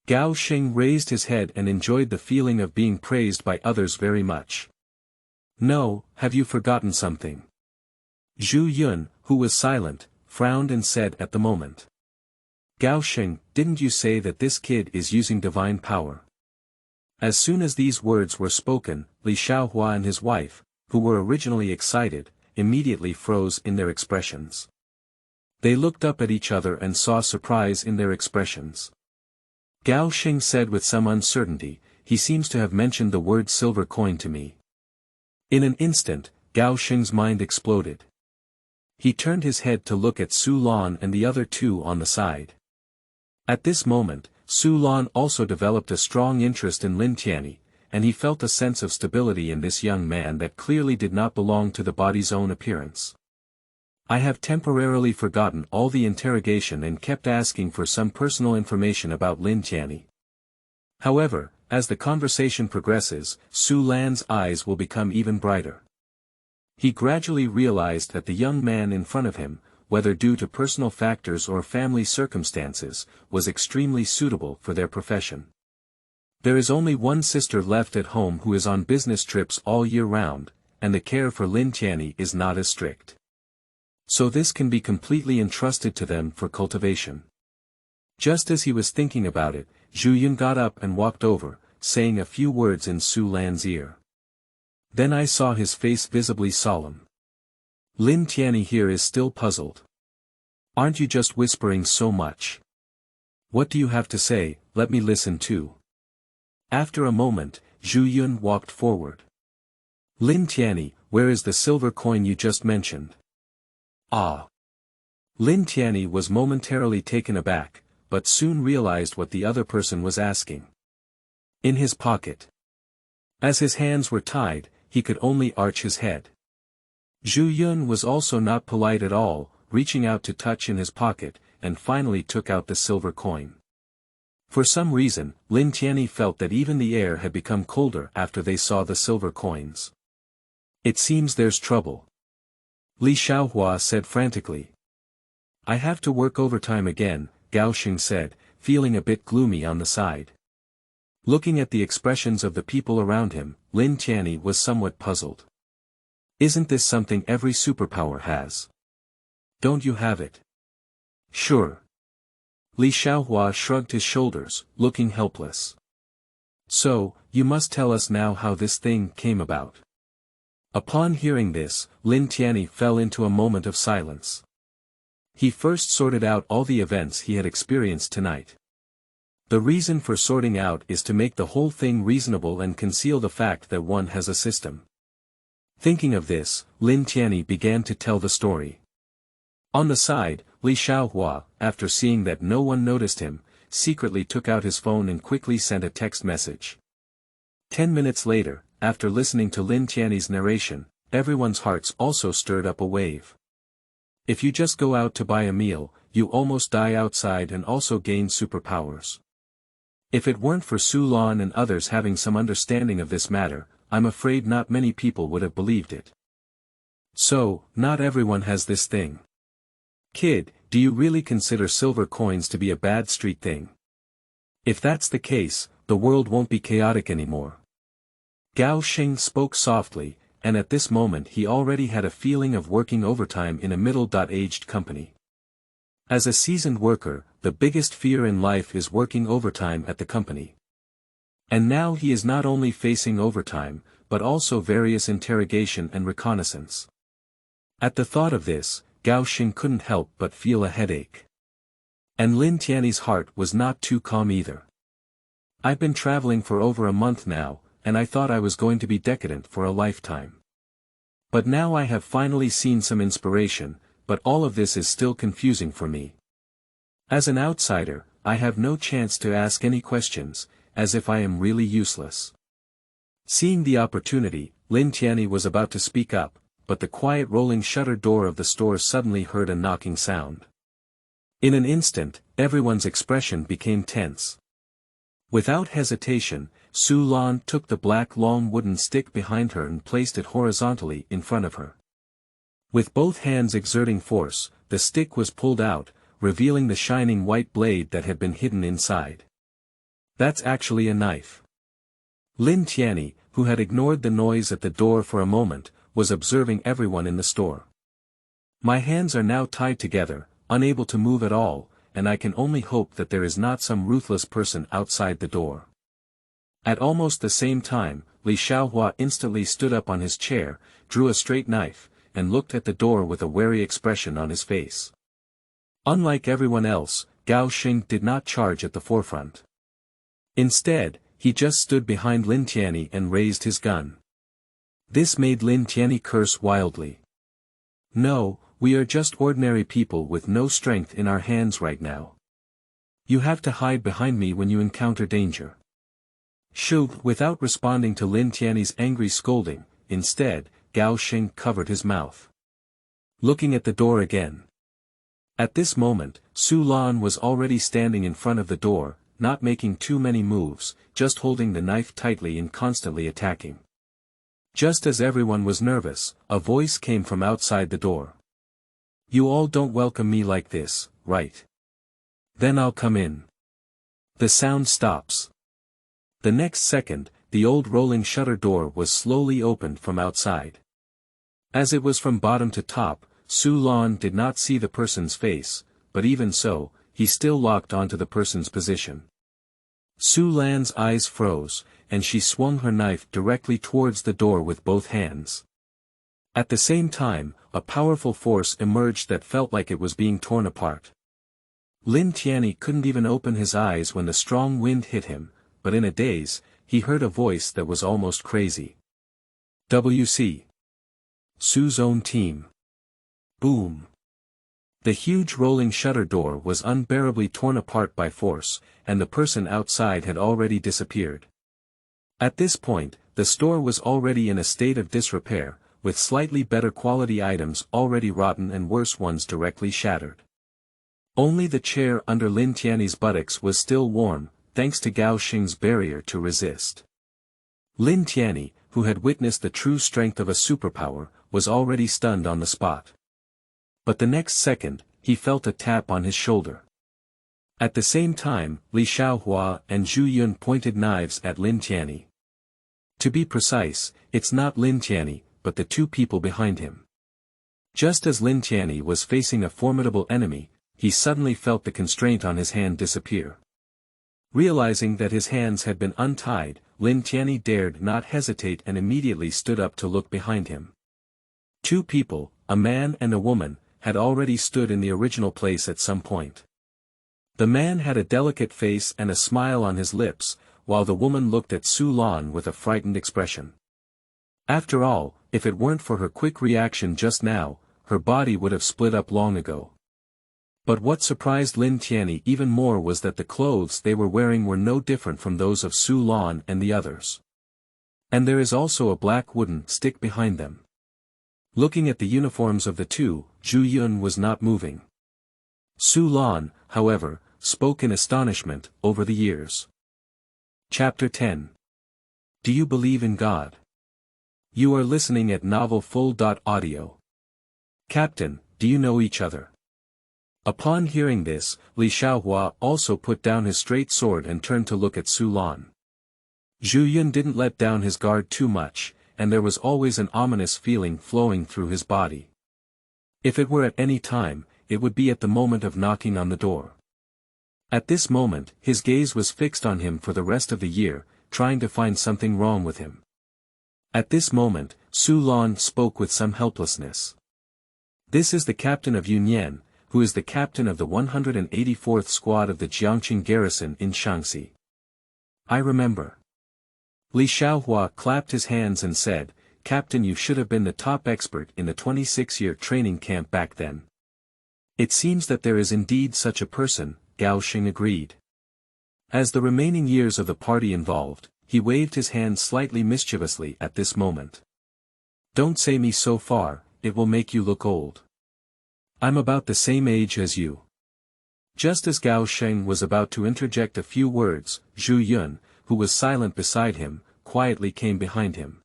Gao Sheng raised his head and enjoyed the feeling of being praised by others very much. No, have you forgotten something? Zhu Yun, who was silent, frowned and said at the moment. Gao Sheng, didn't you say that this kid is using divine power? As soon as these words were spoken, Li Xiaohua and his wife, who were originally excited, immediately froze in their expressions. They looked up at each other and saw surprise in their expressions. Gao Sheng said with some uncertainty, he seems to have mentioned the word silver coin to me. In an instant, Gao Sheng's mind exploded. He turned his head to look at Su Lan and the other two on the side. At this moment, Su Lan also developed a strong interest in Lin Tianyi, and he felt a sense of stability in this young man that clearly did not belong to the body's own appearance. I have temporarily forgotten all the interrogation and kept asking for some personal information about Lin Tianyi. However, as the conversation progresses, Su Lan's eyes will become even brighter. He gradually realized that the young man in front of him, whether due to personal factors or family circumstances, was extremely suitable for their profession. There is only one sister left at home who is on business trips all year round, and the care for Lin Tianyi is not as strict. So this can be completely entrusted to them for cultivation. Just as he was thinking about it, Zhu Yun got up and walked over, saying a few words in Su Lan's ear. Then I saw his face visibly solemn. Lin Tianyi here is still puzzled. Aren't you just whispering so much? What do you have to say? Let me listen too. After a moment, Zhu Yun walked forward. Lin Tianyi, where is the silver coin you just mentioned? Lin Tianyi was momentarily taken aback, but soon realized what the other person was asking. In his pocket. As his hands were tied, he could only arch his head. Zhu Yun was also not polite at all, reaching out to touch in his pocket, and finally took out the silver coin. For some reason, Lin Tianyi felt that even the air had become colder after they saw the silver coins. It seems there's trouble. Li Xiaohua said frantically. I have to work overtime again, Gao Sheng said, feeling a bit gloomy on the side. Looking at the expressions of the people around him, Lin Tianyi was somewhat puzzled. Isn't this something every superpower has? Don't you have it? Sure. Li Xiaohua shrugged his shoulders, looking helpless. So, you must tell us now how this thing came about. Upon hearing this, Lin Tianyi fell into a moment of silence. He first sorted out all the events he had experienced tonight. The reason for sorting out is to make the whole thing reasonable and conceal the fact that one has a system. Thinking of this, Lin Tianyi began to tell the story. On the side, Li Xiaohua, after seeing that no one noticed him, secretly took out his phone and quickly sent a text message. 10 minutes later, after listening to Lin Tianyi's narration, everyone's hearts also stirred up a wave. If you just go out to buy a meal, you almost die outside and also gain superpowers. If it weren't for Su Lan and others having some understanding of this matter, I'm afraid not many people would have believed it. So, not everyone has this thing. Kid, do you really consider silver coins to be a bad street thing? If that's the case, the world won't be chaotic anymore. Gao Xing spoke softly, and at this moment he already had a feeling of working overtime in a middle-aged company. As a seasoned worker, the biggest fear in life is working overtime at the company. And now he is not only facing overtime, but also various interrogation and reconnaissance. At the thought of this, Gao Xing couldn't help but feel a headache. And Lin Tianyi's heart was not too calm either. I've been traveling for over a month now, and I thought I was going to be decadent for a lifetime. But now I have finally seen some inspiration, but all of this is still confusing for me. As an outsider, I have no chance to ask any questions, as if I am really useless. Seeing the opportunity, Lin Tianyi was about to speak up, but the quiet rolling shutter door of the store suddenly heard a knocking sound. In an instant, everyone's expression became tense. Without hesitation, Su Lan took the black long wooden stick behind her and placed it horizontally in front of her. With both hands exerting force, the stick was pulled out, revealing the shining white blade that had been hidden inside. That's actually a knife. Lin Tianyi, who had ignored the noise at the door for a moment, was observing everyone in the store. My hands are now tied together, unable to move at all, and I can only hope that there is not some ruthless person outside the door. At almost the same time, Li Xiaohua instantly stood up on his chair, drew a straight knife, and looked at the door with a wary expression on his face. Unlike everyone else, Gao Xing did not charge at the forefront. Instead, he just stood behind Lin Tianyi and raised his gun. This made Lin Tianyi curse wildly. No, we are just ordinary people with no strength in our hands right now. You have to hide behind me when you encounter danger. Shoo! Without responding to Lin Tianyi's angry scolding, instead, Gao Xing covered his mouth. Looking at the door again. At this moment, Su Lan was already standing in front of the door, not making too many moves, just holding the knife tightly and constantly attacking. Just as everyone was nervous, a voice came from outside the door. You all don't welcome me like this, right? Then I'll come in. The sound stops. The next second, the old rolling shutter door was slowly opened from outside. As it was from bottom to top, Su Lan did not see the person's face, but even so, he still locked onto the person's position. Su Lan's eyes froze, and she swung her knife directly towards the door with both hands. At the same time, a powerful force emerged that felt like it was being torn apart. Lin Tianyi couldn't even open his eyes when the strong wind hit him, but in a daze, he heard a voice that was almost crazy. WC. Su's own team. Boom. The huge rolling shutter door was unbearably torn apart by force, and the person outside had already disappeared. At this point, the store was already in a state of disrepair, with slightly better quality items already rotten and worse ones directly shattered. Only the chair under Lin Tianyi's buttocks was still warm, thanks to Gao Xing's barrier to resist. Lin Tianyi, who had witnessed the true strength of a superpower, was already stunned on the spot. But the next second, he felt a tap on his shoulder. At the same time, Li Xiaohua and Zhu Yun pointed knives at Lin Tianyi. To be precise, it's not Lin Tianyi, but the two people behind him. Just as Lin Tianyi was facing a formidable enemy, he suddenly felt the constraint on his hand disappear. Realizing that his hands had been untied, Lin Tianyi dared not hesitate and immediately stood up to look behind him. Two people, a man and a woman, had already stood in the original place at some point. The man had a delicate face and a smile on his lips, while the woman looked at Su Lan with a frightened expression. After all, if it weren't for her quick reaction just now, her body would have split up long ago. But what surprised Lin Tianyi even more was that the clothes they were wearing were no different from those of Su Lan and the others. And there is also a black wooden stick behind them. Looking at the uniforms of the two, Zhu Yun was not moving. Su Lan, however, spoke in astonishment over the years. Chapter 10. Do you believe in God? You are listening at novelfull.audio. Captain, do you know each other? Upon hearing this, Li Xiaohua also put down his straight sword and turned to look at Su Lan. Zhu Yun didn't let down his guard too much, and there was always an ominous feeling flowing through his body. If it were at any time, it would be at the moment of knocking on the door. At this moment, his gaze was fixed on him for the rest of the year, trying to find something wrong with him. At this moment, Su Lan spoke with some helplessness. This is the captain of Yunyan, who is the captain of the 184th Squad of the Jiangqing garrison in Shaanxi. I remember. Li Xiaohua clapped his hands and said, Captain, you should have been the top expert in the 26-year training camp back then. It seems that there is indeed such a person, Gao Xing agreed. As the remaining years of the party involved, he waved his hand slightly mischievously at this moment. Don't say me so far, it will make you look old. I'm about the same age as you. Just as Gao Xing was about to interject a few words, Zhu Yun, who was silent beside him, quietly came behind him.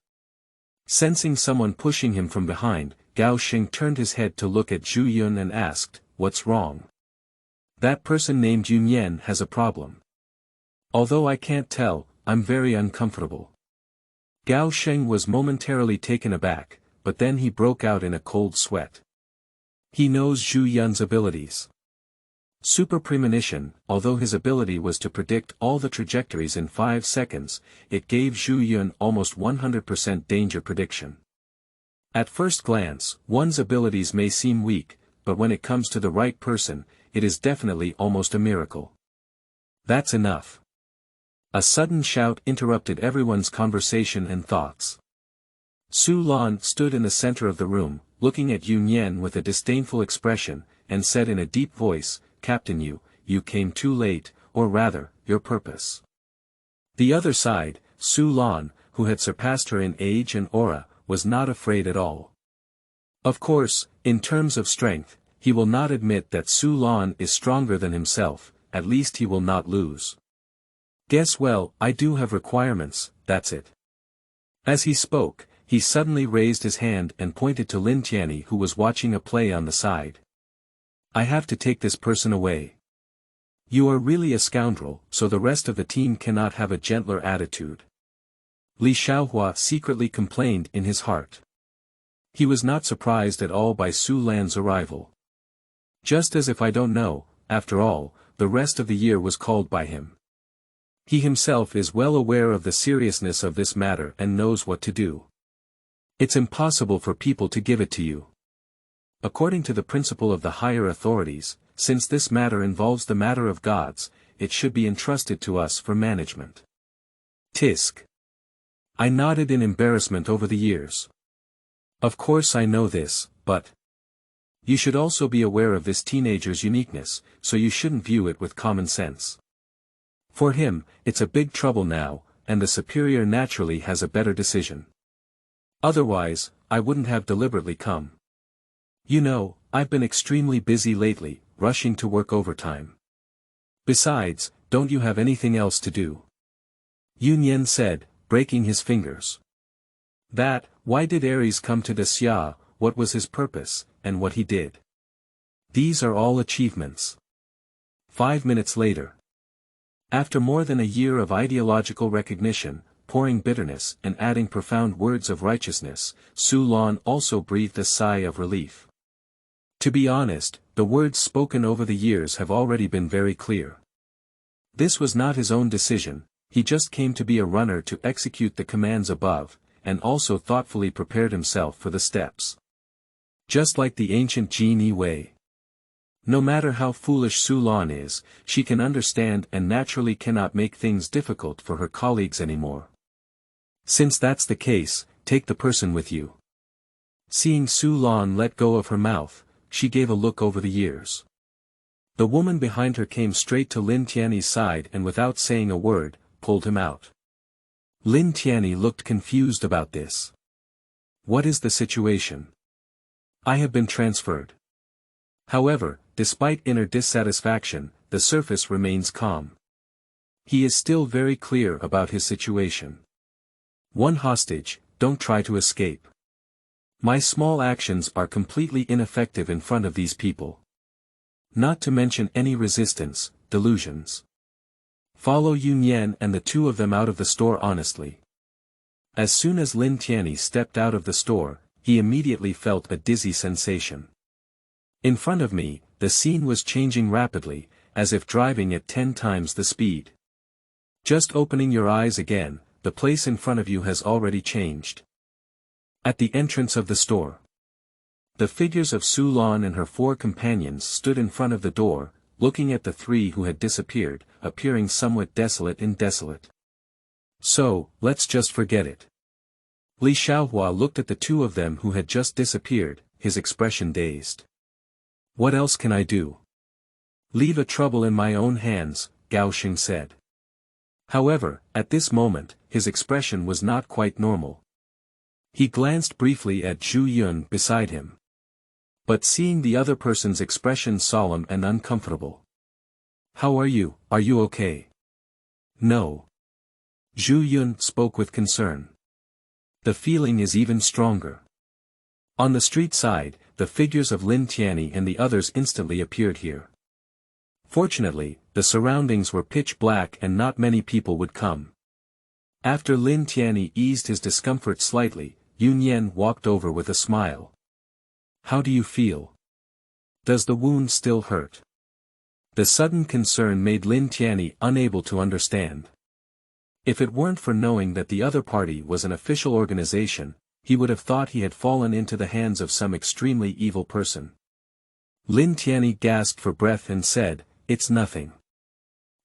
Sensing someone pushing him from behind, Gao Xing turned his head to look at Zhu Yun and asked, What's wrong? That person named Yun Yan has a problem. Although I can't tell, I'm very uncomfortable. Gao Xing was momentarily taken aback, but then he broke out in a cold sweat. He knows Zhu Yun's abilities. Super premonition, although his ability was to predict all the trajectories in 5 seconds, it gave Zhu Yun almost 100% danger prediction. At first glance, one's abilities may seem weak, but when it comes to the right person, it is definitely almost a miracle. That's enough. A sudden shout interrupted everyone's conversation and thoughts. Su Lan stood in the center of the room, looking at Yun Yan with a disdainful expression, and said in a deep voice, Captain, you came too late, or rather, your purpose. The other side, Su Lan, who had surpassed her in age and aura, was not afraid at all. Of course, in terms of strength, he will not admit that Su Lan is stronger than himself, at least he will not lose. Guess well, I do have requirements, that's it. As he spoke, he suddenly raised his hand and pointed to Lin Tianyi, who was watching a play on the side. I have to take this person away. You are really a scoundrel, so the rest of the team cannot have a gentler attitude. Li Xiaohua secretly complained in his heart. He was not surprised at all by Su Lan's arrival. Just as if I don't know, after all, the rest of the year was called by him. He himself is well aware of the seriousness of this matter and knows what to do. It's impossible for people to give it to you. According to the principle of the higher authorities, since this matter involves the matter of gods, it should be entrusted to us for management. Tisk. I nodded in embarrassment over the years. Of course I know this, but you should also be aware of this teenager's uniqueness, so you shouldn't view it with common sense. For him, it's a big trouble now, and the superior naturally has a better decision. Otherwise, I wouldn't have deliberately come. You know, I've been extremely busy lately, rushing to work overtime. Besides, don't you have anything else to do? Yun Yan said, breaking his fingers. Why did Ares come to Xia, what was his purpose, and what he did? These are all achievements. 5 minutes later. After more than a year of ideological recognition, pouring bitterness and adding profound words of righteousness, Su Lan also breathed a sigh of relief. To be honest, the words spoken over the years have already been very clear. This was not his own decision, he just came to be a runner to execute the commands above, and also thoughtfully prepared himself for the steps. Just like the ancient Jin way. No matter how foolish Su Lan is, she can understand and naturally cannot make things difficult for her colleagues anymore. Since that's the case, take the person with you. Seeing Su Lan let go of her mouth, she gave a look over the years. The woman behind her came straight to Lin Tianyi's side and without saying a word, pulled him out. Lin Tianyi looked confused about this. What is the situation? I have been transferred. However, despite inner dissatisfaction, the surface remains calm. He is still very clear about his situation. One hostage, don't try to escape. My small actions are completely ineffective in front of these people. Not to mention any resistance, delusions. Follow Yun Yan and the two of them out of the store honestly. As soon as Lin Tianyi stepped out of the store, he immediately felt a dizzy sensation. In front of me, the scene was changing rapidly, as if driving at 10 times the speed. Just opening your eyes again, the place in front of you has already changed. At the entrance of the store, the figures of Su Lan and her 4 companions stood in front of the door, looking at the 3 who had disappeared, appearing somewhat desolate. So, let's just forget it. Li Xiaohua looked at the 2 of them who had just disappeared, his expression dazed. What else can I do? Leave a trouble in my own hands, Gao Xing said. However, at this moment, his expression was not quite normal. He glanced briefly at Zhu Yun beside him. But seeing the other person's expression solemn and uncomfortable. How are you okay? No. Zhu Yun spoke with concern. The feeling is even stronger. On the street side, the figures of Lin Tianyi and the others instantly appeared here. Fortunately, the surroundings were pitch black and not many people would come. After Lin Tianyi eased his discomfort slightly, Yun Yan walked over with a smile. How do you feel? Does the wound still hurt? The sudden concern made Lin Tianyi unable to understand. If it weren't for knowing that the other party was an official organization, he would have thought he had fallen into the hands of some extremely evil person. Lin Tianyi gasped for breath and said, "It's nothing."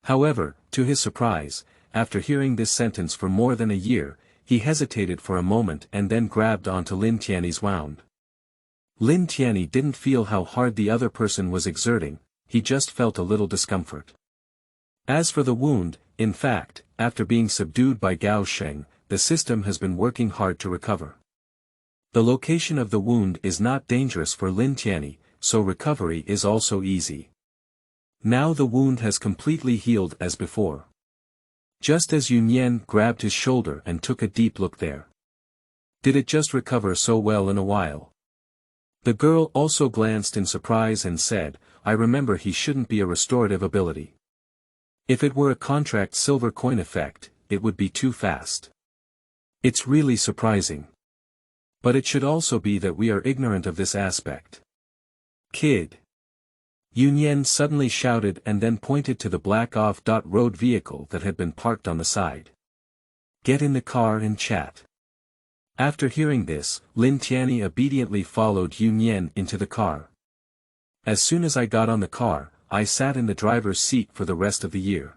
However, to his surprise, after hearing this sentence for more than a year, he hesitated for a moment and then grabbed onto Lin Tianyi's wound. Lin Tianyi didn't feel how hard the other person was exerting, he just felt a little discomfort. As for the wound, in fact, after being subdued by Gao Sheng, the system has been working hard to recover. The location of the wound is not dangerous for Lin Tianyi, so recovery is also easy. Now the wound has completely healed as before. Just as Yun Yan grabbed his shoulder and took a deep look there. Did it just recover so well in a while? The girl also glanced in surprise and said, I remember he shouldn't be a restorative ability. If it were a contract silver coin effect, it would be too fast. It's really surprising. But it should also be that we are ignorant of this aspect. Kid. Yun Yan suddenly shouted and then pointed to the black off-road vehicle that had been parked on the side. Get in the car and chat. After hearing this, Lin Tianyi obediently followed Yun Yan into the car. As soon as I got on the car, I sat in the driver's seat for the rest of the year.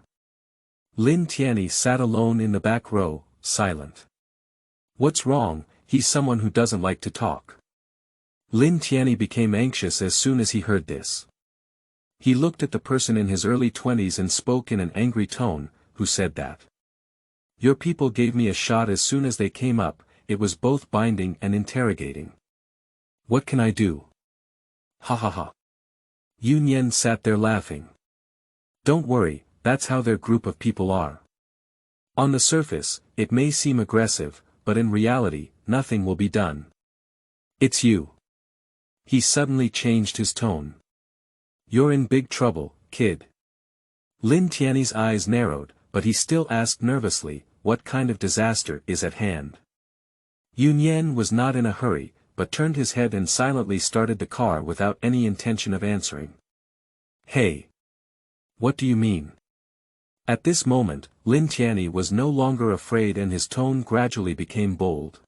Lin Tianyi sat alone in the back row, silent. What's wrong? He's someone who doesn't like to talk. Lin Tianyi became anxious as soon as he heard this. He looked at the person in his early 20s and spoke in an angry tone, who said that. Your people gave me a shot as soon as they came up, it was both binding and interrogating. What can I do? Ha ha ha. Yun Yan sat there laughing. Don't worry, that's how their group of people are. On the surface, it may seem aggressive, but in reality, nothing will be done. It's you. He suddenly changed his tone. You're in big trouble, kid. Lin Tianyi's eyes narrowed, but he still asked nervously, what kind of disaster is at hand? Yun Yan was not in a hurry, but turned his head and silently started the car without any intention of answering. "Hey! What do you mean?" At this moment, Lin Tianyi was no longer afraid and his tone gradually became bold.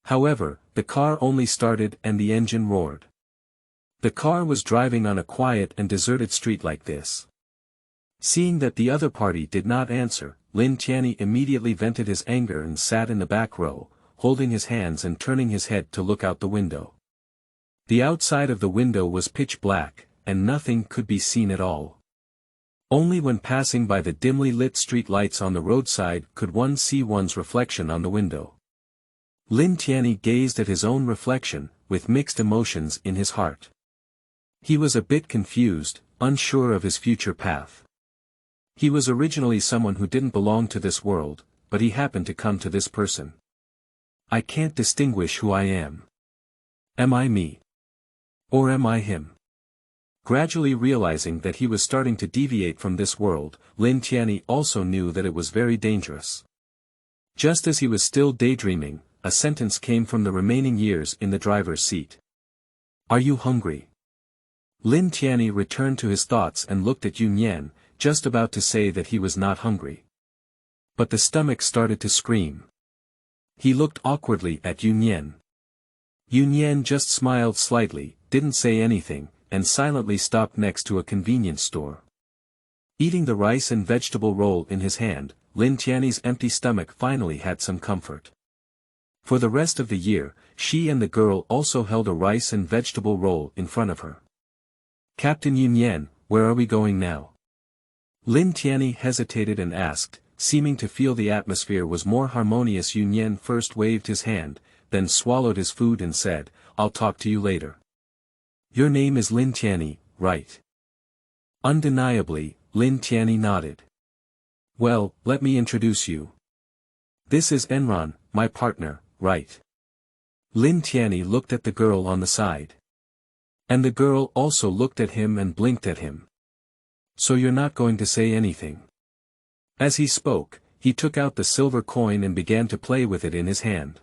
However, the car only started and the engine roared. The car was driving on a quiet and deserted street like this. Seeing that the other party did not answer, Lin Tianyi immediately vented his anger and sat in the back row, holding his hands and turning his head to look out the window. The outside of the window was pitch black, and nothing could be seen at all. Only when passing by the dimly lit street lights on the roadside could one see one's reflection on the window. Lin Tianyi gazed at his own reflection, with mixed emotions in his heart. He was a bit confused, unsure of his future path. He was originally someone who didn't belong to this world, but he happened to come to this person. I can't distinguish who I am. Am I me? Or am I him? Gradually realizing that he was starting to deviate from this world, Lin Tianyi also knew that it was very dangerous. Just as he was still daydreaming, a sentence came from the remaining years in the driver's seat. Are you hungry? Lin Tianyi returned to his thoughts and looked at Yun Yan, just about to say that he was not hungry. But the stomach started to scream. He looked awkwardly at Yun Yan. Yun Yan just smiled slightly, didn't say anything, and silently stopped next to a convenience store. Eating the rice and vegetable roll in his hand, Lin Tianyi's empty stomach finally had some comfort. For the rest of the year, she and the girl also held a rice and vegetable roll in front of her. Captain Yun Yan, where are we going now? Lin Tianyi hesitated and asked, seeming to feel the atmosphere was more harmonious. Yun Yan first waved his hand, then swallowed his food and said, I'll talk to you later. Your name is Lin Tianyi, right? Undeniably, Lin Tianyi nodded. Well, let me introduce you. This is Enron, my partner, right? Lin Tianyi looked at the girl on the side. And the girl also looked at him and blinked at him. So you're not going to say anything? As he spoke, he took out the silver coin and began to play with it in his hand.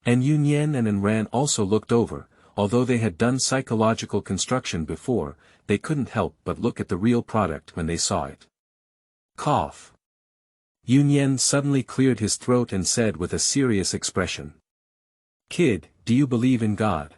And Yun Yan and Enran also looked over, although they had done psychological construction before, they couldn't help but look at the real product when they saw it. Cough. Yun Yan suddenly cleared his throat and said with a serious expression. Kid, do you believe in God?